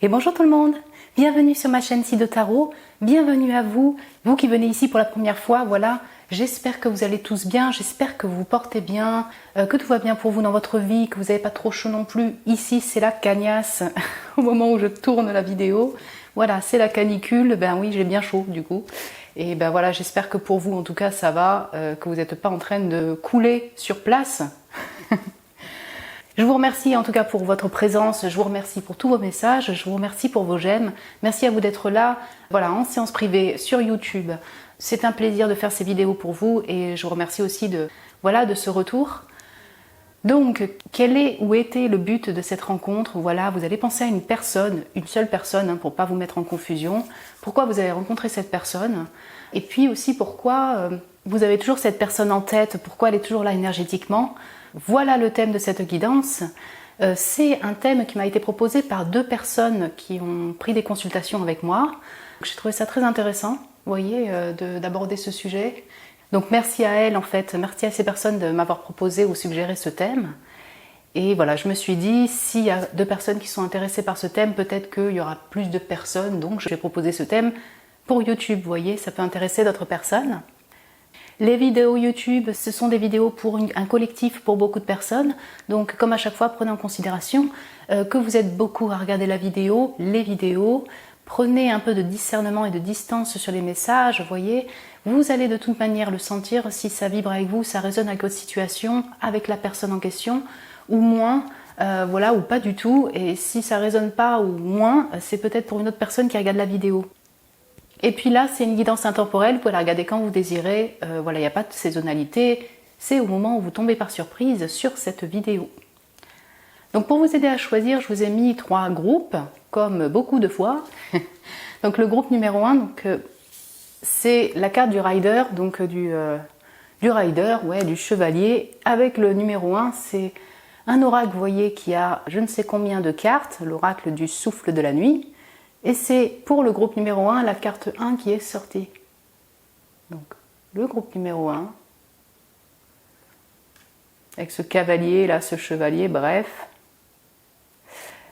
Et bonjour tout le monde, bienvenue sur ma chaîne Sido Tarot, bienvenue à vous, vous qui venez ici pour la première fois, voilà, j'espère que vous allez tous bien, j'espère que vous vous portez bien, que tout va bien pour vous dans votre vie, que vous n'avez pas trop chaud non plus. Ici c'est la cagnasse, au moment où je tourne la vidéo, voilà, c'est la canicule, ben oui j'ai bien chaud du coup. Et ben voilà, j'espère que pour vous en tout cas ça va, que vous n'êtes pas en train de couler sur place. Je vous remercie en tout cas pour votre présence, je vous remercie pour tous vos messages, je vous remercie pour vos j'aime. Merci à vous d'être là, voilà, en séance privée sur YouTube. C'est un plaisir de faire ces vidéos pour vous et je vous remercie aussi de ce retour. Donc, quel est ou était le but de cette rencontre? Voilà, vous allez penser à une personne, une seule personne, pour ne pas vous mettre en confusion. Pourquoi vous avez rencontré cette personne? Et puis aussi pourquoi vous avez toujours cette personne en tête, pourquoi elle est toujours là énergétiquement? Voilà le thème de cette guidance. C'est un thème qui m'a été proposé par deux personnes qui ont pris des consultations avec moi. J'ai trouvé ça très intéressant, vous voyez, d'aborder ce sujet. Donc merci à elles en fait, merci à ces personnes de m'avoir proposé ou suggéré ce thème. Et voilà, je me suis dit, s'il y a deux personnes qui sont intéressées par ce thème, peut-être qu'il y aura plus de personnes, donc je vais proposer ce thème pour YouTube, vous voyez, ça peut intéresser d'autres personnes. Les vidéos YouTube, ce sont des vidéos pour un collectif, pour beaucoup de personnes. Donc, comme à chaque fois, prenez en considération que vous êtes beaucoup à regarder les vidéos. Prenez un peu de discernement et de distance sur les messages, vous voyez. Vous allez de toute manière le sentir si ça vibre avec vous, ça résonne avec votre situation, avec la personne en question, ou moins, voilà, ou pas du tout. Et si ça résonne pas ou moins, c'est peut-être pour une autre personne qui regarde la vidéo. Et puis là, c'est une guidance intemporelle, vous pouvez la regarder quand vous désirez, voilà, il n'y a pas de saisonnalité, c'est au moment où vous tombez par surprise sur cette vidéo. Donc pour vous aider à choisir, je vous ai mis 3 groupes, comme beaucoup de fois. Donc le groupe numéro 1, c'est la carte du rider, donc du rider, ouais, du chevalier, avec le numéro 1, c'est un oracle, vous voyez, qui a je ne sais combien de cartes, l'oracle du souffle de la nuit. Et c'est pour le groupe numéro 1, la carte 1 qui est sortie. Donc, le groupe numéro 1, avec ce cavalier, là, ce chevalier, bref.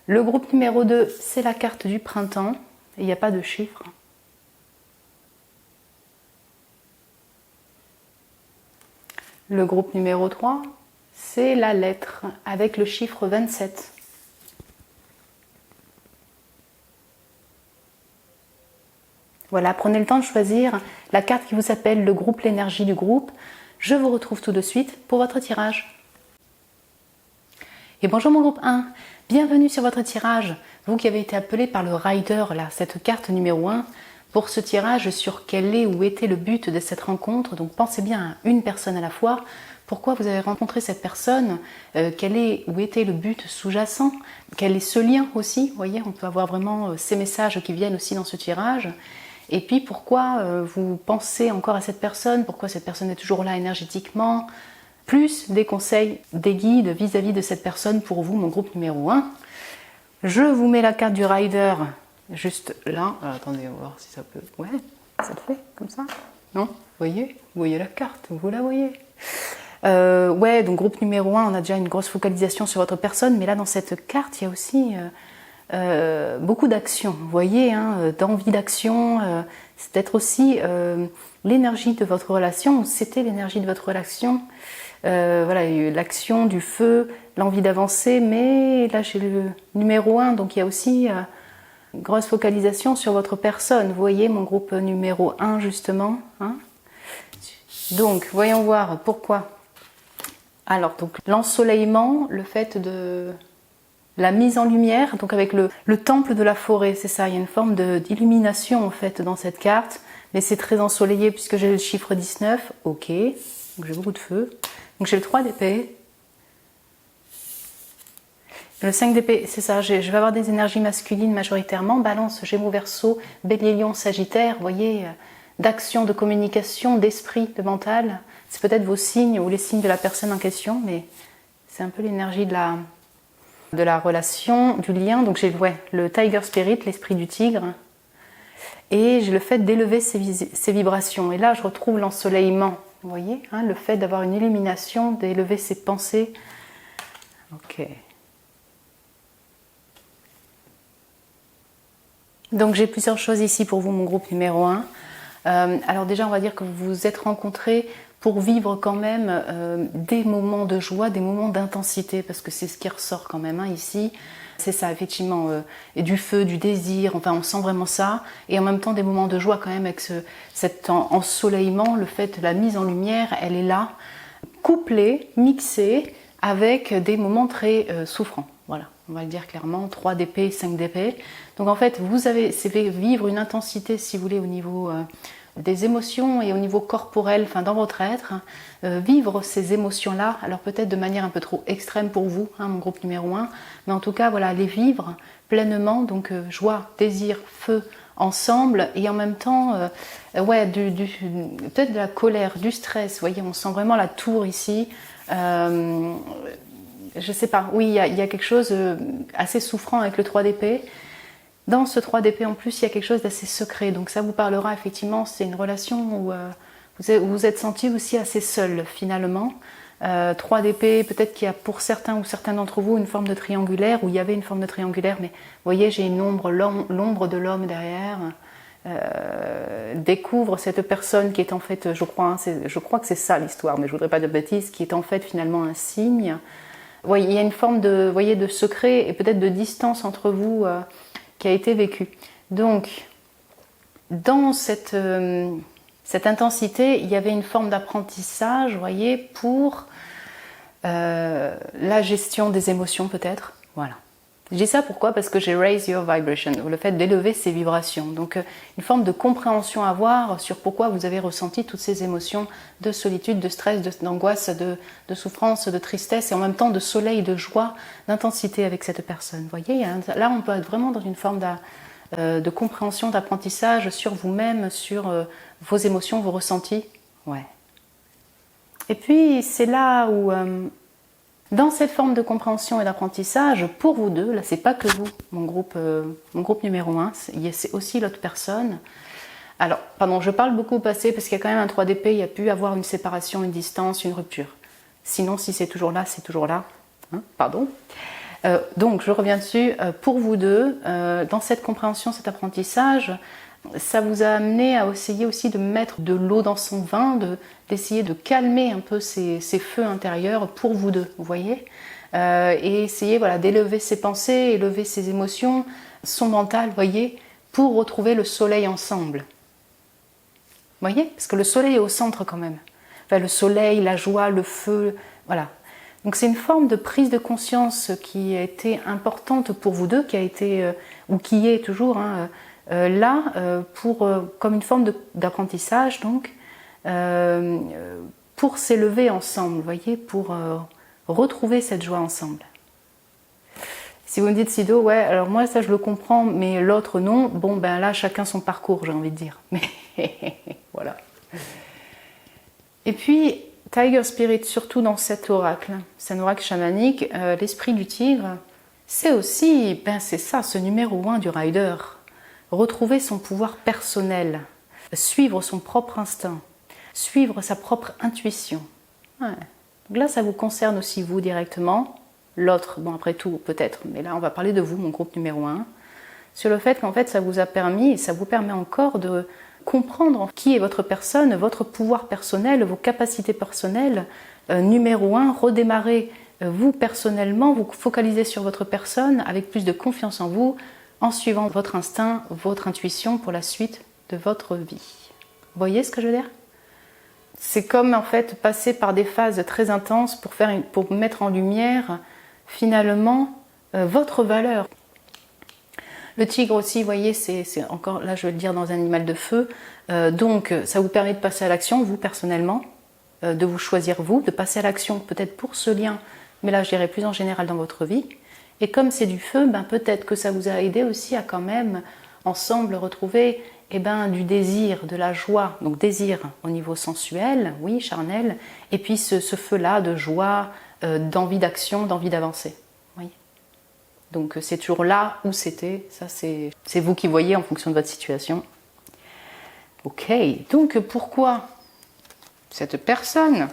Le groupe numéro 2, c'est la carte du printemps, et il n'y a pas de chiffre. Le groupe numéro 3, c'est la lettre, avec le chiffre 27. Voilà, prenez le temps de choisir la carte qui vous appelle, le groupe, l'énergie du groupe. Je vous retrouve tout de suite pour votre tirage. Et bonjour mon groupe 1, bienvenue sur votre tirage. Vous qui avez été appelé par le rider, là, cette carte numéro 1, pour ce tirage sur quel est ou était le but de cette rencontre. Donc pensez bien à une personne à la fois. Pourquoi vous avez rencontré cette personne, quel est ou était le but sous-jacent, quel est ce lien aussi. Vous voyez, on peut avoir vraiment ces messages qui viennent aussi dans ce tirage. Et puis pourquoi vous pensez encore à cette personne, pourquoi cette personne est toujours là énergétiquement, plus des conseils, des guides vis-à-vis de cette personne pour vous, mon groupe numéro 1. Je vous mets la carte du rider juste là. Alors, attendez, on va voir si ça peut... Ouais, ça le fait comme ça. Non? Vous voyez la carte, vous la voyez. Ouais, donc groupe numéro 1, on a déjà une grosse focalisation sur votre personne, mais là dans cette carte, il y a aussi... beaucoup d'action, vous voyez, hein, d'envie d'action, c'est peut-être aussi l'énergie de votre relation, c'était l'énergie de votre relation, voilà, l'action du feu, l'envie d'avancer, mais là j'ai le numéro 1, donc il y a aussi une grosse focalisation sur votre personne, vous voyez mon groupe numéro 1 justement, hein. Donc voyons voir pourquoi. Alors donc l'ensoleillement, le fait de... La mise en lumière, donc avec le temple de la forêt, c'est ça, il y a une forme d'illumination en fait dans cette carte, mais c'est très ensoleillé puisque j'ai le chiffre 19, ok, donc j'ai beaucoup de feu. Donc j'ai le 3 d'épée, le 5 d'épée, c'est ça, je vais avoir des énergies masculines majoritairement, Balance, Gémeaux, Verseau, Bélier, Lion, Sagittaire, vous voyez, d'action, de communication, d'esprit, de mental, c'est peut-être vos signes ou les signes de la personne en question, mais c'est un peu l'énergie de la relation, du lien. Donc j'ai le Tiger Spirit, l'esprit du tigre, et j'ai le fait d'élever ses vibrations. Et là je retrouve l'ensoleillement, vous voyez, hein, le fait d'avoir une illumination, d'élever ses pensées. Ok. Donc j'ai plusieurs choses ici pour vous, mon groupe numéro 1. Alors déjà, on va dire que vous vous êtes rencontrés pour vivre quand même des moments de joie, des moments d'intensité, parce que c'est ce qui ressort quand même ici. C'est ça, effectivement, et du feu, du désir, enfin on sent vraiment ça, et en même temps des moments de joie quand même avec cet ensoleillement, le fait de la mise en lumière, elle est là, couplée, mixée, avec des moments très souffrants. Voilà, on va le dire clairement, 3 d'épée, 5 d'épée. Donc en fait, c'est vivre une intensité, si vous voulez, au niveau des émotions et au niveau corporel, enfin dans votre être, vivre ces émotions-là, alors peut-être de manière un peu trop extrême pour vous, mon groupe numéro 1, mais en tout cas, voilà, les vivre pleinement, donc joie, désir, feu, ensemble, et en même temps, ouais, peut-être de la colère, du stress, vous voyez, on sent vraiment la tour ici, je sais pas, oui, il y a quelque chose assez souffrant avec le 3 d'épée. Dans ce 3 d'épée en plus, il y a quelque chose d'assez secret, donc ça vous parlera effectivement, c'est une relation où vous vous êtes senti aussi assez seul finalement. 3 d'épée, peut-être qu'il y a pour certains ou certains d'entre vous une forme de triangulaire, où il y avait une forme de triangulaire, mais vous voyez, j'ai une ombre, l'ombre de l'homme derrière, découvre cette personne qui est en fait, je crois que c'est ça l'histoire, mais je voudrais pas dire de bêtises, qui est en fait finalement un signe. Ouais, il y a une forme de, voyez, de secret et peut-être de distance entre vous qui a été vécue. Donc, dans cette intensité, il y avait une forme d'apprentissage, vous voyez, pour la gestion des émotions peut-être. Voilà. Je dis ça pourquoi? Parce que j'ai raise your vibration, le fait d'élever ses vibrations. Donc une forme de compréhension à avoir sur pourquoi vous avez ressenti toutes ces émotions de solitude, de stress, d'angoisse, de souffrance, de tristesse et en même temps de soleil, de joie, d'intensité avec cette personne. Vous voyez, là on peut être vraiment dans une forme de compréhension, d'apprentissage sur vous-même, sur vos émotions, vos ressentis. Ouais. Et puis c'est là où dans cette forme de compréhension et d'apprentissage, pour vous deux, là c'est pas que vous, mon groupe numéro 1, c'est aussi l'autre personne. Alors, pardon, je parle beaucoup au passé parce qu'il y a quand même un 3 d'épée, il y a pu avoir une séparation, une distance, une rupture. Sinon, si c'est toujours là, c'est toujours là. Pardon. Donc, je reviens dessus. Pour vous deux, dans cette compréhension, cet apprentissage, ça vous a amené à essayer aussi de mettre de l'eau dans son vin, d'essayer de calmer un peu ces feux intérieurs pour vous deux, vous voyez, et essayer voilà, d'élever ses pensées, élever ses émotions, son mental, vous voyez, pour retrouver le soleil ensemble. Vous voyez, parce que le soleil est au centre quand même. Enfin, le soleil, la joie, le feu, voilà. Donc c'est une forme de prise de conscience qui a été importante pour vous deux, qui a été, ou qui est toujours, là, comme une forme d'apprentissage, donc, pour s'élever ensemble, vous voyez, pour retrouver cette joie ensemble. Si vous me dites Sido, ouais, alors moi ça je le comprends, mais l'autre non, bon ben là chacun son parcours, j'ai envie de dire. Mais voilà. Et puis, Tiger Spirit, surtout dans cet oracle, c'est un oracle chamanique, l'esprit du tigre, c'est aussi, ben c'est ça, ce numéro 1 du rider. Retrouver son pouvoir personnel, suivre son propre instinct, suivre sa propre intuition. Ouais. Donc là, ça vous concerne aussi vous directement. L'autre, bon après tout peut-être, mais là on va parler de vous, mon groupe numéro 1, sur le fait qu'en fait ça vous a permis, et ça vous permet encore de comprendre qui est votre personne, votre pouvoir personnel, vos capacités personnelles. Numéro 1, redémarrer vous personnellement, vous focaliser sur votre personne avec plus de confiance en vous, en suivant votre instinct, votre intuition pour la suite de votre vie. Vous voyez ce que je veux dire? C'est comme en fait passer par des phases très intenses pour mettre en lumière finalement votre valeur. Le tigre aussi, vous voyez, c'est encore, là je vais le dire, dans un animal de feu. Donc ça vous permet de passer à l'action, vous personnellement, de vous choisir vous, de passer à l'action peut-être pour ce lien, mais là je dirais plus en général dans votre vie. Et comme c'est du feu, ben, peut-être que ça vous a aidé aussi à quand même ensemble retrouver du désir, de la joie. Donc désir au niveau sensuel, oui, charnel, et puis ce feu-là de joie, d'envie d'action, d'envie d'avancer. Oui. Donc c'est toujours là où c'était, ça c'est vous qui voyez en fonction de votre situation. Ok, donc pourquoi cette personne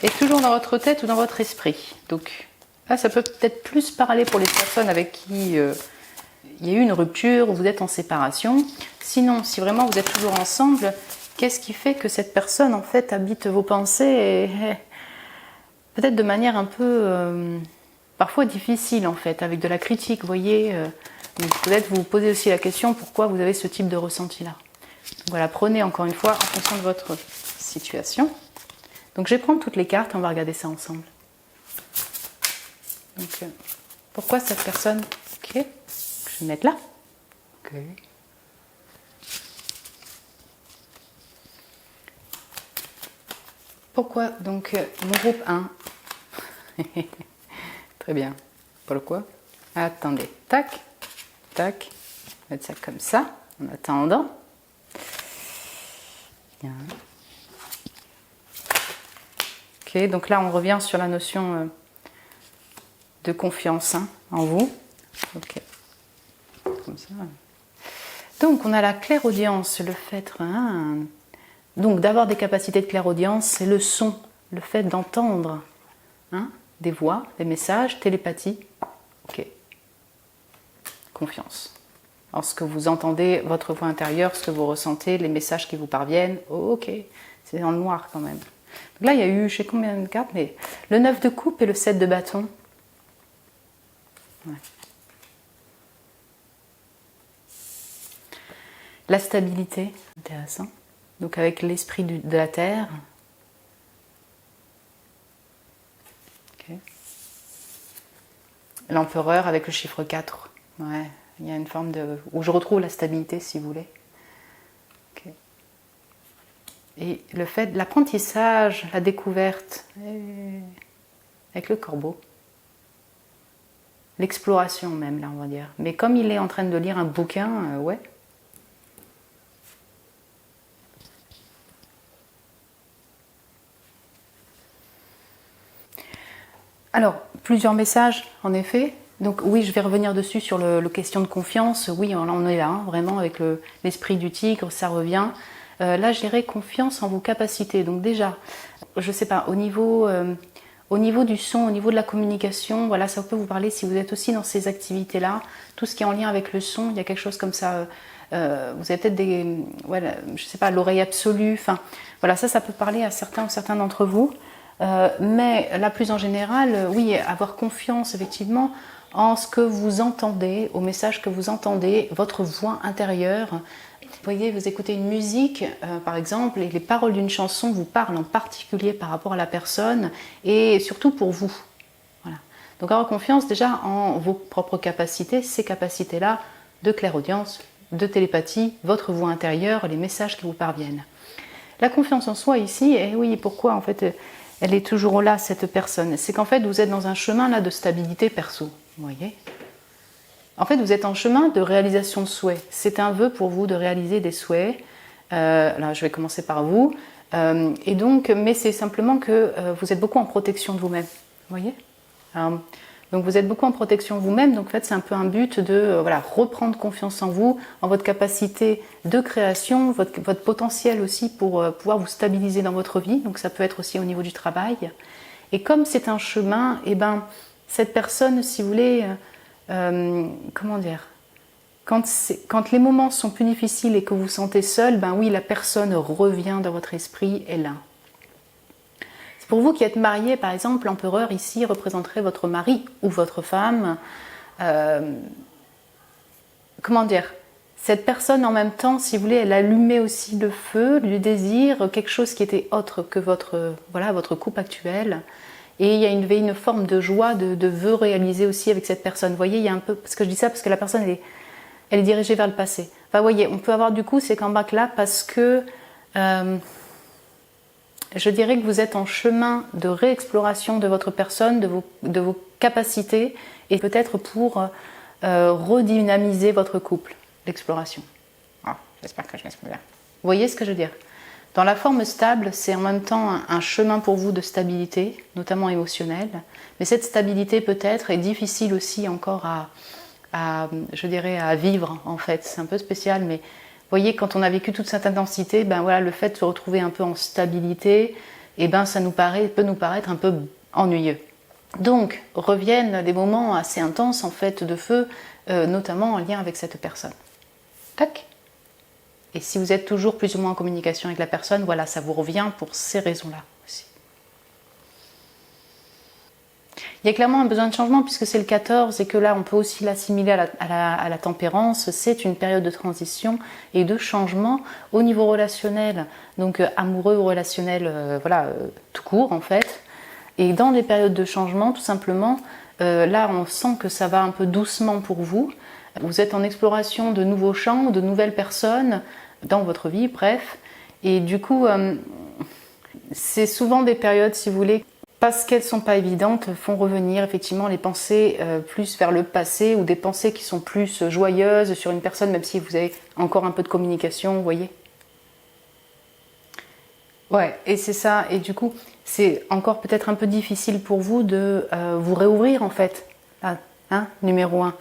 est toujours dans votre tête ou dans votre esprit? Donc là, ça peut peut-être plus parler pour les personnes avec qui il y a eu une rupture, vous êtes en séparation. Sinon, si vraiment vous êtes toujours ensemble, qu'est-ce qui fait que cette personne en fait habite vos pensées et peut-être de manière un peu parfois difficile en fait, avec de la critique, vous voyez. Peut-être vous vous posez aussi la question pourquoi vous avez ce type de ressenti-là. Voilà, prenez encore une fois en fonction de votre situation. Donc je vais prendre toutes les cartes et on va regarder ça ensemble. Donc, pourquoi cette personne? Ok, je vais mettre là. Ok. Pourquoi donc mon groupe 1? Très bien. Pourquoi? Attendez, tac, tac, mettre ça comme ça, en attendant. Bien. Ok, donc là on revient sur la notion de confiance en vous. Ok, comme ça. Donc on a la clairaudience, le fait donc d'avoir des capacités de clairaudience, c'est le son, le fait d'entendre des voix, des messages, télépathie. Ok, confiance. Alors ce que vous entendez, votre voix intérieure, ce que vous ressentez, les messages qui vous parviennent, ok, c'est dans le noir quand même. Donc là il y a eu, je sais combien de cartes, mais le 9 de coupe et le 7 de bâton. Ouais. La stabilité, intéressant. Donc avec l'esprit de la terre. Okay. L'empereur avec le chiffre 4. Ouais, il y a une forme de... où je retrouve la stabilité si vous voulez. Okay. Et le fait de l'apprentissage, la découverte, avec le corbeau. L'exploration même, là, on va dire. Mais comme il est en train de lire un bouquin, ouais. Alors, plusieurs messages, en effet. Donc oui, je vais revenir dessus sur le question de confiance. Oui, on est là, vraiment, avec l'esprit du tigre, ça revient. Là, je dirais confiance en vos capacités. Donc déjà, je ne sais pas, au niveau du son, au niveau de la communication, voilà, ça peut vous parler si vous êtes aussi dans ces activités-là. Tout ce qui est en lien avec le son, il y a quelque chose comme ça. Vous avez peut-être des... Voilà, je ne sais pas, l'oreille absolue. Enfin, voilà, ça peut parler à certains d'entre vous. Mais là, plus en général, oui, avoir confiance effectivement en ce que vous entendez, au message que vous entendez, votre voix intérieure. Vous voyez, vous écoutez une musique, par exemple, et les paroles d'une chanson vous parlent en particulier par rapport à la personne et surtout pour vous. Voilà. Donc avoir confiance déjà en vos propres capacités, ces capacités-là de clairaudience, de télépathie, votre voix intérieure, les messages qui vous parviennent. La confiance en soi ici, et oui, pourquoi en fait elle est toujours là, cette personne? C'est qu'en fait, vous êtes dans un chemin là de stabilité perso, vous voyez. En fait, vous êtes en chemin de réalisation de souhaits. C'est un vœu pour vous de réaliser des souhaits. Là, je vais commencer par vous. Et donc, mais c'est simplement que vous êtes beaucoup en protection de vous-même, vous voyez. Donc vous êtes beaucoup en protection de vous-même, donc en fait c'est un peu un but de voilà, reprendre confiance en vous, en votre capacité de création, votre potentiel aussi pour pouvoir vous stabiliser dans votre vie, donc ça peut être aussi au niveau du travail. Et comme c'est un chemin, et ben, cette personne, si vous voulez, comment dire, quand les moments sont plus difficiles et que vous vous sentez seul, ben oui, la personne revient dans votre esprit, est là. Pour vous qui êtes marié, par exemple, l'empereur ici représenterait votre mari ou votre femme. Comment dire? Cette personne en même temps, si vous voulez, elle allumait aussi le feu, le désir, quelque chose qui était autre que votre couple actuel. Et il y a une forme de joie, de vœu réalisé aussi avec cette personne. Vous voyez, il y a un peu, parce que je dis ça parce que la personne elle est dirigée vers le passé. Enfin, vous voyez, on peut avoir du coup ces combats-là parce que je dirais que vous êtes en chemin de réexploration de votre personne, de vos capacités, et peut-être pour redynamiser votre couple, l'exploration. Ah, j'espère que je m'exprime bien. Vous voyez ce que je veux dire? Dans la forme stable, c'est en même temps un chemin pour vous de stabilité, notamment émotionnelle, mais cette stabilité peut-être est difficile aussi encore à vivre en fait. C'est un peu spécial, mais vous voyez, quand on a vécu toute cette intensité, ben voilà, le fait de se retrouver un peu en stabilité, eh ben ça peut nous paraître un peu ennuyeux. Donc reviennent des moments assez intenses en fait de feu, notamment en lien avec cette personne. Tac. Et si vous êtes toujours plus ou moins en communication avec la personne, voilà, ça vous revient pour ces raisons-là aussi. Il y a clairement un besoin de changement puisque c'est le 14 et que là on peut aussi l'assimiler à la tempérance. C'est une période de transition et de changement au niveau relationnel, donc amoureux ou relationnel, tout court en fait. Et dans les périodes de changement, tout simplement, là on sent que ça va un peu doucement pour vous. Vous êtes en exploration de nouveaux champs, de nouvelles personnes dans votre vie, bref. Et du coup, c'est souvent des périodes, si vous voulez, parce qu'elles ne sont pas évidentes, font revenir effectivement les pensées plus vers le passé ou des pensées qui sont plus joyeuses sur une personne, même si vous avez encore un peu de communication, vous voyez. Ouais, et c'est ça. Et du coup, c'est encore peut-être un peu difficile pour vous de vous réouvrir en fait. Là, hein, numéro 1.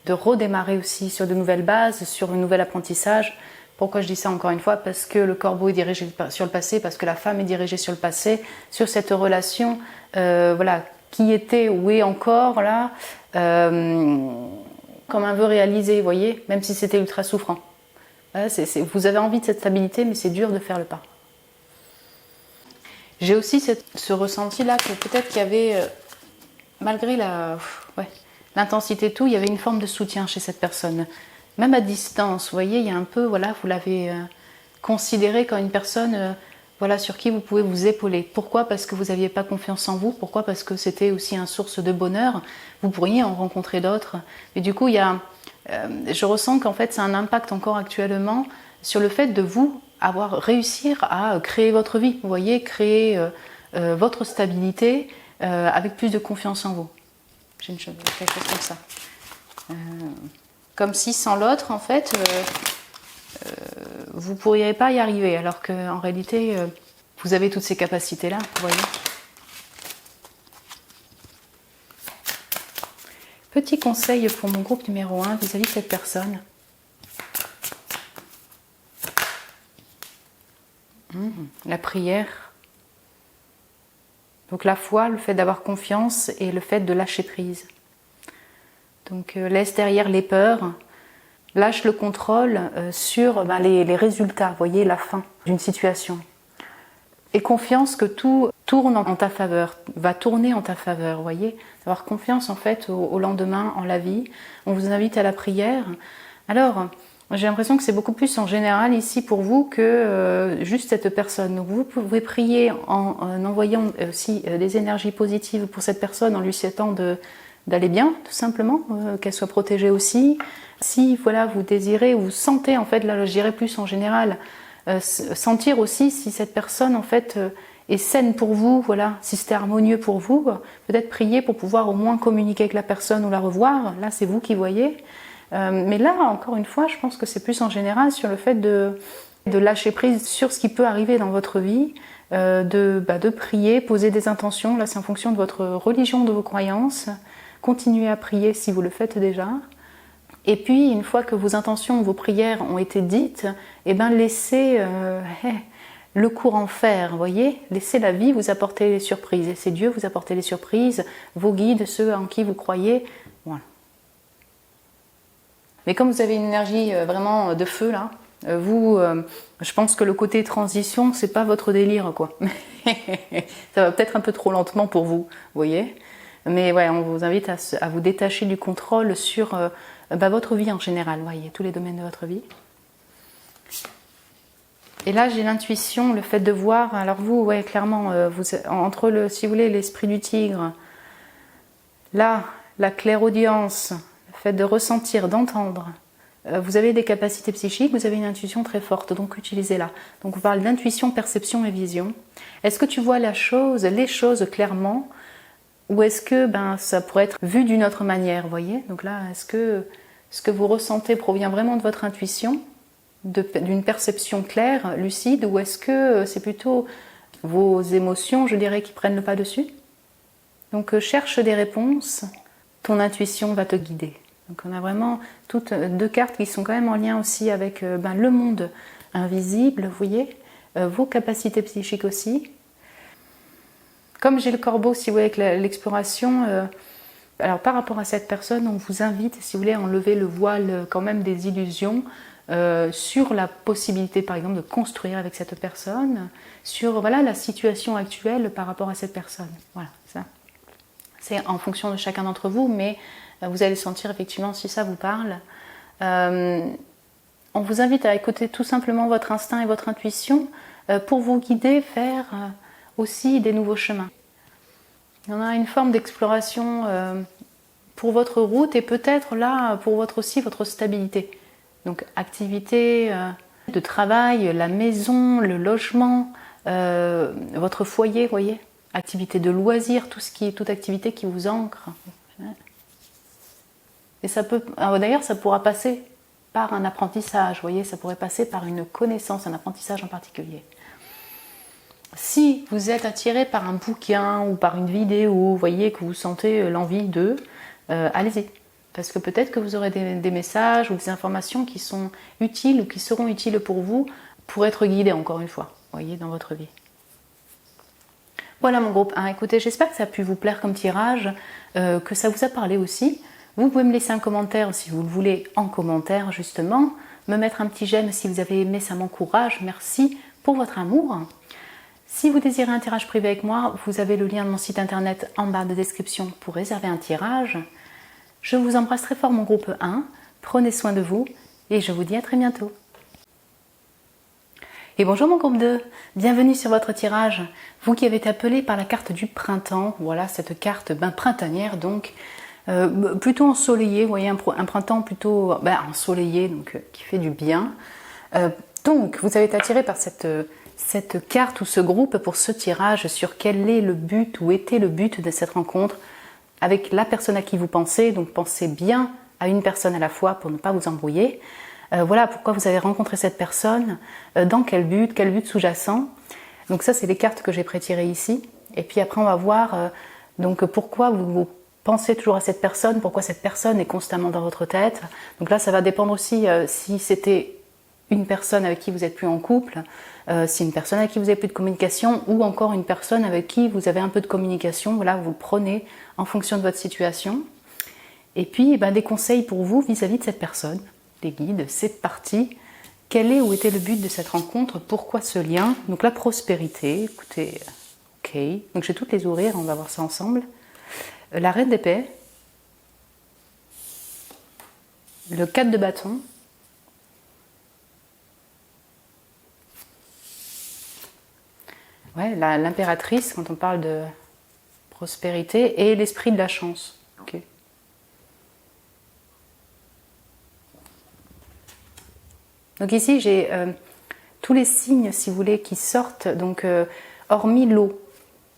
De redémarrer aussi sur de nouvelles bases, sur un nouvel apprentissage. Pourquoi je dis ça encore une fois? Parce que le corbeau est dirigé sur le passé, parce que la femme est dirigée sur le passé, sur cette relation qui était ou est encore là, comme un vœu réalisé, vous voyez, même si c'était ultra souffrant. Vous avez envie de cette stabilité, mais c'est dur de faire le pas. J'ai aussi ce ressenti-là que peut-être qu'il y avait, malgré l'intensité tout, il y avait une forme de soutien chez cette personne. Même à distance, vous voyez, il y a un peu, voilà, vous l'avez considéré comme une personne sur qui vous pouvez vous épauler. Pourquoi? Parce que vous n'aviez pas confiance en vous. Pourquoi? Parce que c'était aussi une source de bonheur. Vous pourriez en rencontrer d'autres. Mais du coup, je ressens qu'en fait, c'est un impact encore actuellement sur le fait de vous réussir à créer votre vie. Vous voyez, créer votre stabilité avec plus de confiance en vous. J'ai quelque chose comme ça. Comme si sans l'autre, en fait, vous ne pourriez pas y arriver, alors qu'en réalité, vous avez toutes ces capacités-là, vous voyez. Petit conseil pour mon groupe numéro 1 vis-à-vis de cette personne. La prière. Donc la foi, le fait d'avoir confiance et le fait de lâcher prise. Donc laisse derrière les peurs, lâche le contrôle sur les résultats, vous voyez, la fin d'une situation. Et confiance que tout tourne en ta faveur, va tourner en ta faveur, vous voyez. Avoir confiance en fait au lendemain, en la vie. On vous invite à la prière. Alors, j'ai l'impression que c'est beaucoup plus en général ici pour vous que juste cette personne. Donc vous pouvez prier en envoyant aussi des énergies positives pour cette personne, en lui souhaitant d'aller bien, tout simplement, qu'elle soit protégée aussi. Si vous désirez, ou vous sentez, en fait, là je dirais plus en général, sentir aussi si cette personne en fait est saine pour vous, si c'était harmonieux pour vous, peut-être prier pour pouvoir au moins communiquer avec la personne ou la revoir, là c'est vous qui voyez. Mais là, encore une fois, je pense que c'est plus en général sur le fait de lâcher prise sur ce qui peut arriver dans votre vie, de prier, poser des intentions, là c'est en fonction de votre religion, de vos croyances. Continuez à prier si vous le faites déjà. Et puis, une fois que vos intentions, vos prières ont été dites, laissez le courant faire, vous voyez. Laissez la vie vous apporter les surprises. Laissez Dieu vous apporter les surprises, vos guides, ceux en qui vous croyez. Voilà. Mais comme vous avez une énergie vraiment de feu, là, je pense que le côté transition, c'est pas votre délire, quoi. Ça va peut-être un peu trop lentement pour vous, vous voyez. Mais ouais, on vous invite à vous détacher du contrôle sur votre vie en général, voyez, tous les domaines de votre vie. Et là, j'ai l'intuition, le fait de voir, alors vous, ouais, clairement, entre si vous voulez, l'esprit du tigre, là, la clairaudience, le fait de ressentir, d'entendre, vous avez des capacités psychiques, vous avez une intuition très forte, donc utilisez-la. Donc on parle d'intuition, perception et vision. Est-ce que tu vois les choses clairement? Ou est-ce que ça pourrait être vu d'une autre manière, vous voyez? Donc là, est-ce que ce que vous ressentez provient vraiment de votre intuition, d'une perception claire, lucide, ou est-ce que c'est plutôt vos émotions, je dirais, qui prennent le pas dessus? Donc cherche des réponses, ton intuition va te guider. Donc on a vraiment toutes deux cartes qui sont quand même en lien aussi avec le monde invisible, vous voyez, vos capacités psychiques aussi. Comme j'ai le corbeau, si vous voyez, avec l'exploration, Alors par rapport à cette personne, on vous invite, si vous voulez, à enlever le voile quand même des illusions sur la possibilité, par exemple, de construire avec cette personne, sur voilà, la situation actuelle par rapport à cette personne. Voilà, ça. C'est en fonction de chacun d'entre vous, mais vous allez sentir effectivement si ça vous parle. On vous invite à écouter tout simplement votre instinct et votre intuition pour vous guider vers aussi des nouveaux chemins. Il y en a une forme d'exploration pour votre route et peut-être là pour aussi votre stabilité. Donc activité de travail, la maison, le logement, votre foyer, vous voyez, activité de loisirs, toute activité qui vous ancre. Et ça peut, d'ailleurs, ça pourra passer par un apprentissage, vous voyez, ça pourrait passer par une connaissance, un apprentissage en particulier. Si vous êtes attiré par un bouquin ou par une vidéo, vous voyez que vous sentez l'envie de, allez-y. Parce que peut-être que vous aurez des messages ou des informations qui sont utiles ou qui seront utiles pour vous pour être guidé encore une fois, vous voyez, dans votre vie. Voilà mon groupe 1. Écoutez, j'espère que ça a pu vous plaire comme tirage, que ça vous a parlé aussi. Vous pouvez me laisser un commentaire si vous le voulez en commentaire justement, me mettre un petit j'aime si vous avez aimé, ça m'encourage. Merci pour votre amour. Si vous désirez un tirage privé avec moi, vous avez le lien de mon site internet en barre de description pour réserver un tirage. Je vous embrasse très fort mon groupe 1, prenez soin de vous et je vous dis à très bientôt. Et bonjour mon groupe 2, bienvenue sur votre tirage. Vous qui avez été appelé par la carte du printemps, voilà cette carte printanière donc, plutôt ensoleillée, vous voyez un printemps plutôt ensoleillé, donc qui fait du bien. Donc vous avez été attiré par cette carte ou ce groupe pour ce tirage sur quel est le but ou était le but de cette rencontre avec la personne à qui vous pensez, donc pensez bien à une personne à la fois pour ne pas vous embrouiller. Voilà pourquoi vous avez rencontré cette personne, dans quel but sous-jacent. Donc ça c'est les cartes que j'ai prétirées ici. Et puis après on va voir donc pourquoi vous pensez toujours à cette personne, pourquoi cette personne est constamment dans votre tête. Donc là ça va dépendre aussi si c'était une personne avec qui vous n'êtes plus en couple, si une personne avec qui vous n'avez plus de communication ou encore une personne avec qui vous avez un peu de communication. Voilà, vous le prenez en fonction de votre situation. Et puis des conseils pour vous vis-à-vis de cette personne. Les guides, c'est parti. Quel est ou était le but de cette rencontre? Pourquoi ce lien? Donc la prospérité, écoutez, ok. Donc je vais toutes les ouvrir, on va voir ça ensemble. La reine d'épée, le 4 de bâton, ouais, l'impératrice quand on parle de prospérité et l'esprit de la chance. Okay. Donc ici j'ai tous les signes, si vous voulez, qui sortent, donc hormis l'eau.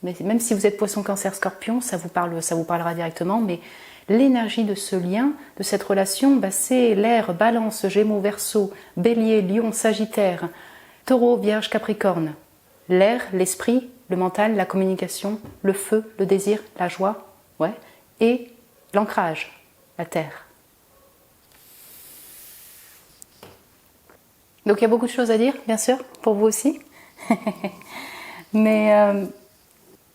Mais même si vous êtes poisson, cancer, scorpion, ça vous parlera directement, mais l'énergie de ce lien, de cette relation, c'est l'air, balance, gémeaux, verseau, bélier, lion, sagittaire, taureau, vierge, capricorne. L'air, l'esprit, le mental, la communication, le feu, le désir, la joie, ouais, et l'ancrage, la terre. Donc il y a beaucoup de choses à dire, bien sûr, pour vous aussi. Mais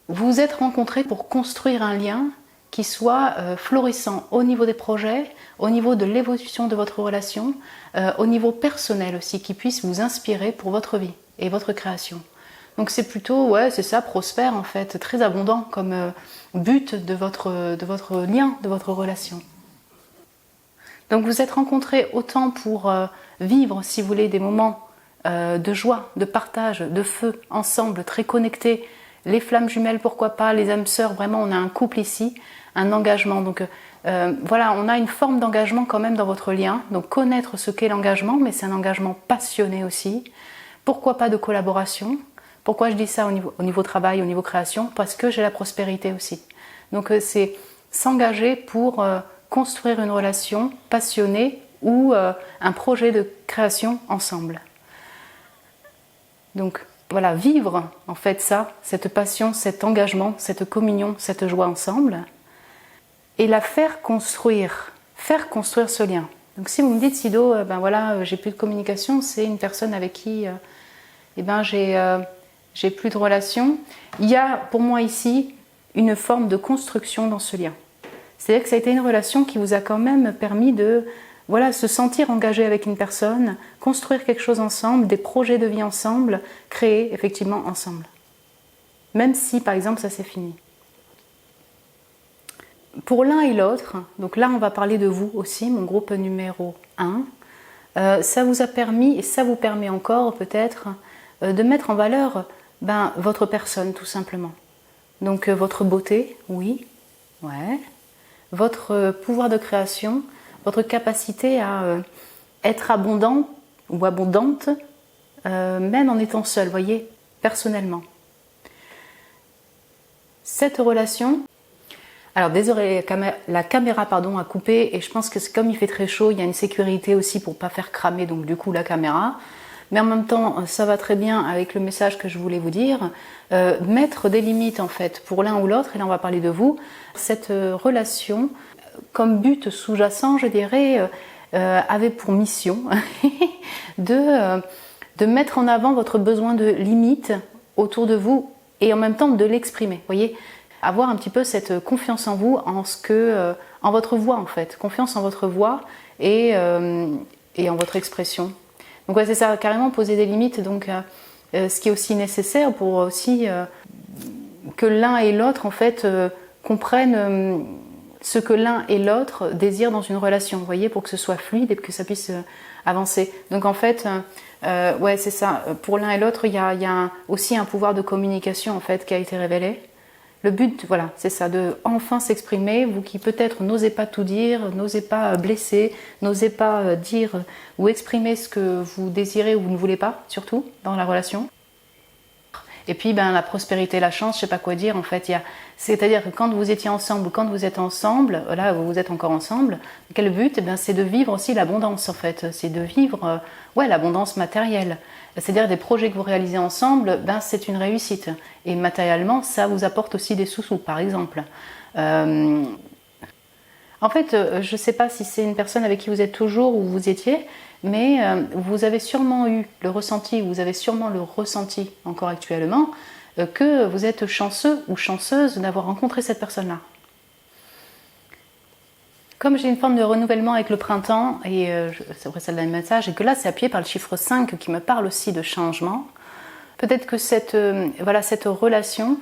vous vous êtes rencontrés pour construire un lien qui soit florissant au niveau des projets, au niveau de l'évolution de votre relation, au niveau personnel aussi, qui puisse vous inspirer pour votre vie et votre création. Donc c'est plutôt, ouais, c'est ça, prospère en fait, très abondant comme but de votre lien, de votre relation. Donc vous êtes rencontrés autant pour vivre, si vous voulez, des moments de joie, de partage, de feu, ensemble, très connectés. Les flammes jumelles, pourquoi pas, les âmes sœurs, vraiment on a un couple ici, un engagement. Donc voilà, on a une forme d'engagement quand même dans votre lien. Donc connaître ce qu'est l'engagement, mais c'est un engagement passionné aussi. Pourquoi pas de collaboration? Pourquoi je dis ça au niveau travail, au niveau création? Parce que j'ai la prospérité aussi. Donc c'est s'engager pour construire une relation passionnée ou un projet de création ensemble. Donc voilà, vivre en fait ça, cette passion, cet engagement, cette communion, cette joie ensemble, et la faire construire ce lien. Donc si vous me dites Sido, voilà, j'ai plus de communication, c'est une personne avec qui j'ai plus de relation, il y a pour moi ici une forme de construction dans ce lien. C'est-à-dire que ça a été une relation qui vous a quand même permis de voilà, se sentir engagé avec une personne, construire quelque chose ensemble, des projets de vie ensemble, créer effectivement ensemble. Même si par exemple ça s'est fini. Pour l'un et l'autre, donc là on va parler de vous aussi, mon groupe numéro 1, ça vous a permis, et ça vous permet encore peut-être, de mettre en valeur votre personne tout simplement. Donc votre beauté, oui, ouais, votre pouvoir de création, votre capacité à être abondant ou abondante, même en étant seul, voyez, personnellement. Cette relation, alors désolé, la caméra pardon, a coupé et je pense que comme il fait très chaud, il y a une sécurité aussi pour ne pas faire cramer donc du coup la caméra. Mais en même temps, ça va très bien avec le message que je voulais vous dire. Mettre des limites en fait pour l'un ou l'autre, et là on va parler de vous. Cette relation, comme but sous-jacent, je dirais, avait pour mission de mettre en avant votre besoin de limites autour de vous et en même temps de l'exprimer. Voyez, avoir un petit peu cette confiance en vous, en votre voix en fait, confiance en votre voix et en votre expression. Donc ouais, c'est ça, carrément poser des limites. Donc ce qui est aussi nécessaire pour aussi que l'un et l'autre en fait comprennent ce que l'un et l'autre désirent dans une relation, vous voyez, pour que ce soit fluide et que ça puisse avancer. Donc en fait, ouais, c'est ça. Pour l'un et l'autre, il y a aussi un pouvoir de communication en fait qui a été révélé. Le but, voilà, c'est ça, de enfin s'exprimer, vous qui peut-être n'osez pas tout dire, n'osez pas blesser, n'osez pas dire ou exprimer ce que vous désirez ou vous ne voulez pas, surtout dans la relation. Et puis la prospérité, la chance, je sais pas quoi dire en fait. C'est-à-dire que quand vous étiez ensemble ou quand vous êtes ensemble, là vous êtes encore ensemble, quel but? C'est de vivre aussi l'abondance en fait. C'est de vivre l'abondance matérielle. C'est-à-dire des projets que vous réalisez ensemble, c'est une réussite. Et matériellement, ça vous apporte aussi des sous-sous, par exemple. En fait, je ne sais pas si c'est une personne avec qui vous êtes toujours ou vous étiez, mais vous avez sûrement eu le ressenti, vous avez sûrement le ressenti encore actuellement, que vous êtes chanceux ou chanceuse d'avoir rencontré cette personne-là. Comme j'ai une forme de renouvellement avec le printemps, et c'est vrai, c'est le même message, et que là c'est appuyé par le chiffre 5 qui me parle aussi de changement, peut-être que cette relation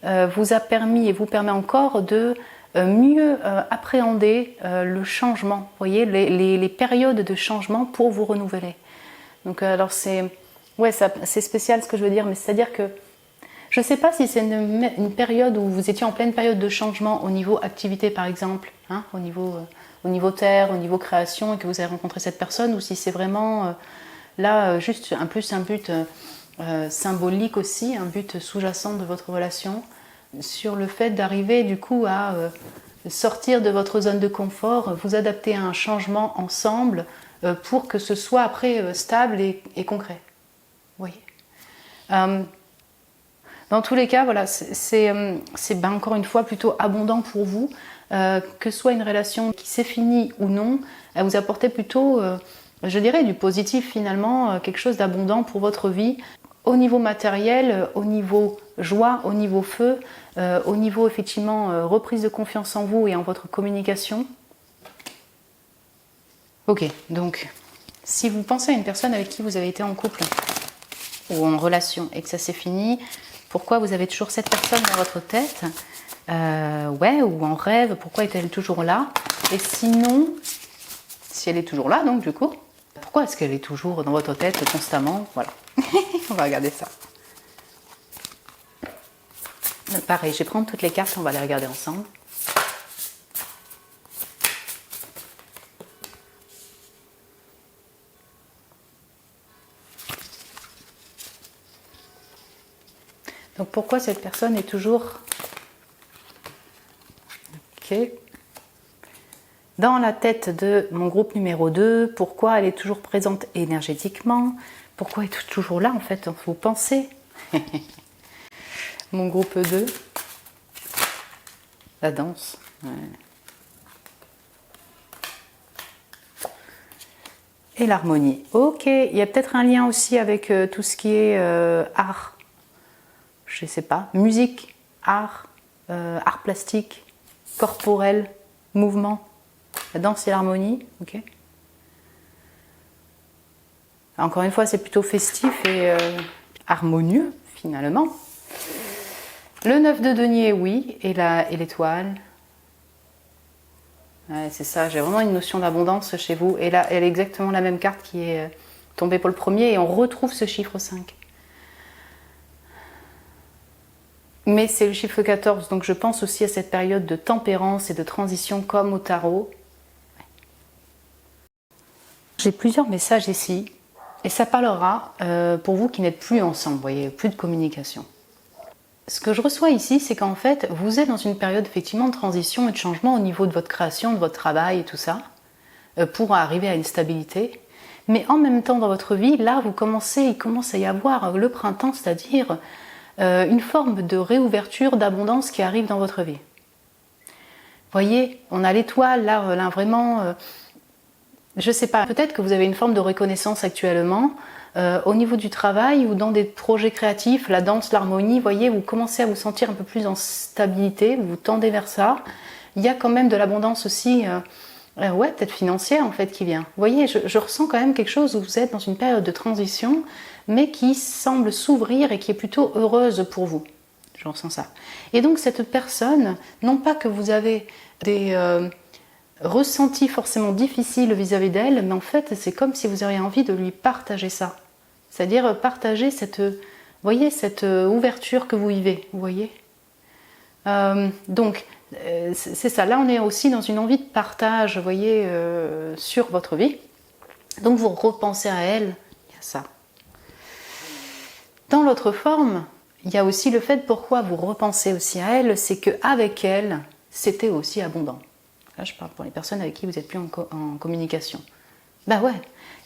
vous a permis et vous permet encore de mieux appréhender le changement, vous voyez, les périodes de changement pour vous renouveler. Donc alors c'est spécial ce que je veux dire, mais c'est-à-dire que je ne sais pas si c'est une période où vous étiez en pleine période de changement au niveau activité par exemple, hein, au niveau terre, au niveau création et que vous avez rencontré cette personne, ou si c'est vraiment juste un but symbolique aussi, un but sous-jacent de votre relation, sur le fait d'arriver du coup à sortir de votre zone de confort, vous adapter à un changement ensemble pour que ce soit après stable et concret. Oui. Dans tous les cas, voilà, c'est encore une fois plutôt abondant pour vous, que ce soit une relation qui s'est finie ou non, elle vous apportait plutôt, je dirais, du positif finalement, quelque chose d'abondant pour votre vie, au niveau matériel, au niveau joie, au niveau feu, au niveau effectivement reprise de confiance en vous et en votre communication. Ok, donc si vous pensez à une personne avec qui vous avez été en couple ou en relation et que ça s'est fini, pourquoi vous avez toujours cette personne dans votre tête, ou en rêve, pourquoi est-elle toujours là? Et sinon, si elle est toujours là, donc du coup, pourquoi est-ce qu'elle est toujours dans votre tête constamment? Voilà, on va regarder ça. Pareil, je vais prendre toutes les cartes, on va les regarder ensemble. Donc pourquoi cette personne est toujours dans la tête de mon groupe numéro 2, pourquoi elle est toujours présente énergétiquement, pourquoi elle est toujours là en fait, vous pensez. Mon groupe 2, la danse. Ouais. Et l'harmonie. Ok, il y a peut-être un lien aussi avec tout ce qui est art. Je sais pas, musique, art plastique, corporel, mouvement, la danse et l'harmonie. Ok. Encore une fois, c'est plutôt festif et harmonieux, finalement. Le 9 de denier, oui, et l'étoile. Ouais, c'est ça, j'ai vraiment une notion d'abondance chez vous. Et là, elle est exactement la même carte qui est tombée pour le premier, et on retrouve ce chiffre 5. Mais c'est le chiffre 14, donc je pense aussi à cette période de tempérance et de transition comme au tarot. J'ai plusieurs messages ici, et ça parlera pour vous qui n'êtes plus ensemble, vous voyez, plus de communication. Ce que je reçois ici, c'est qu'en fait, vous êtes dans une période effectivement de transition et de changement au niveau de votre création, de votre travail et tout ça, pour arriver à une stabilité. Mais en même temps, dans votre vie, là, il commence à y avoir le printemps, c'est-à-dire une forme de réouverture, d'abondance qui arrive dans votre vie. Vous voyez, on a l'étoile, là vraiment, je sais pas, peut-être que vous avez une forme de reconnaissance actuellement, au niveau du travail ou dans des projets créatifs, la danse, l'harmonie, vous voyez, vous commencez à vous sentir un peu plus en stabilité, vous tendez vers ça. Il y a quand même de l'abondance aussi, ouais, peut-être financière en fait qui vient. Vous voyez, je ressens quand même quelque chose où vous êtes dans une période de transition, mais qui semble s'ouvrir et qui est plutôt heureuse pour vous. Je ressens ça. Et donc cette personne, non pas que vous avez des ressentis forcément difficiles vis-à-vis d'elle, mais en fait c'est comme si vous auriez envie de lui partager ça. C'est-à-dire partager cette, voyez, cette ouverture que vous vivez, vous voyez. Donc c'est ça, là on est aussi dans une envie de partage, vous voyez, sur votre vie. Donc vous repensez à elle, il y a ça. Dans l'autre forme, il y a aussi le fait pourquoi vous repensez aussi à elle, c'est qu'avec elle, c'était aussi abondant. Là je parle pour les personnes avec qui vous n'êtes plus en communication. Ben ouais,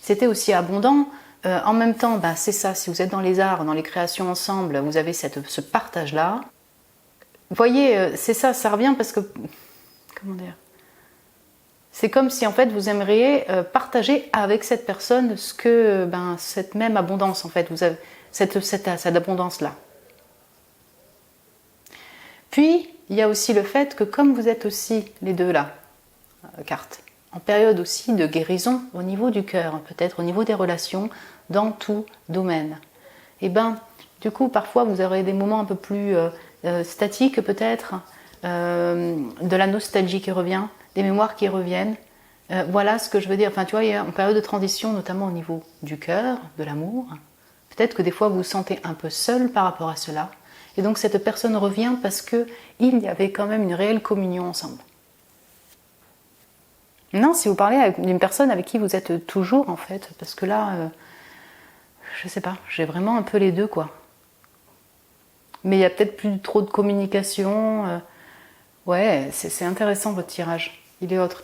c'était aussi abondant. En même temps, ben c'est ça, si vous êtes dans les arts, dans les créations ensemble, vous avez ce partage-là. Vous voyez, c'est ça, ça revient parce que, comment dire, c'est comme si en fait vous aimeriez partager avec cette personne ce que, ben, cette même abondance en fait, vous avez cette abondance-là. Puis, il y a aussi le fait que comme vous êtes aussi les deux là, cartes, en période aussi de guérison au niveau du cœur, peut-être au niveau des relations, dans tout domaine. Et ben, du coup, parfois vous aurez des moments un peu plus statiques peut-être, de la nostalgie qui revient, des mémoires qui reviennent. Voilà ce que je veux dire. Enfin, tu vois, il y a une période de transition, notamment au niveau du cœur, de l'amour. Peut-être que des fois vous vous sentez un peu seul par rapport à cela. Et donc cette personne revient parce qu'il y avait quand même une réelle communion ensemble. Non, si vous parlez d'une personne avec qui vous êtes toujours en fait, parce que là, je sais pas, j'ai vraiment un peu les deux quoi. Mais il y a peut-être plus trop de communication. Ouais, c'est intéressant votre tirage. Il est autre.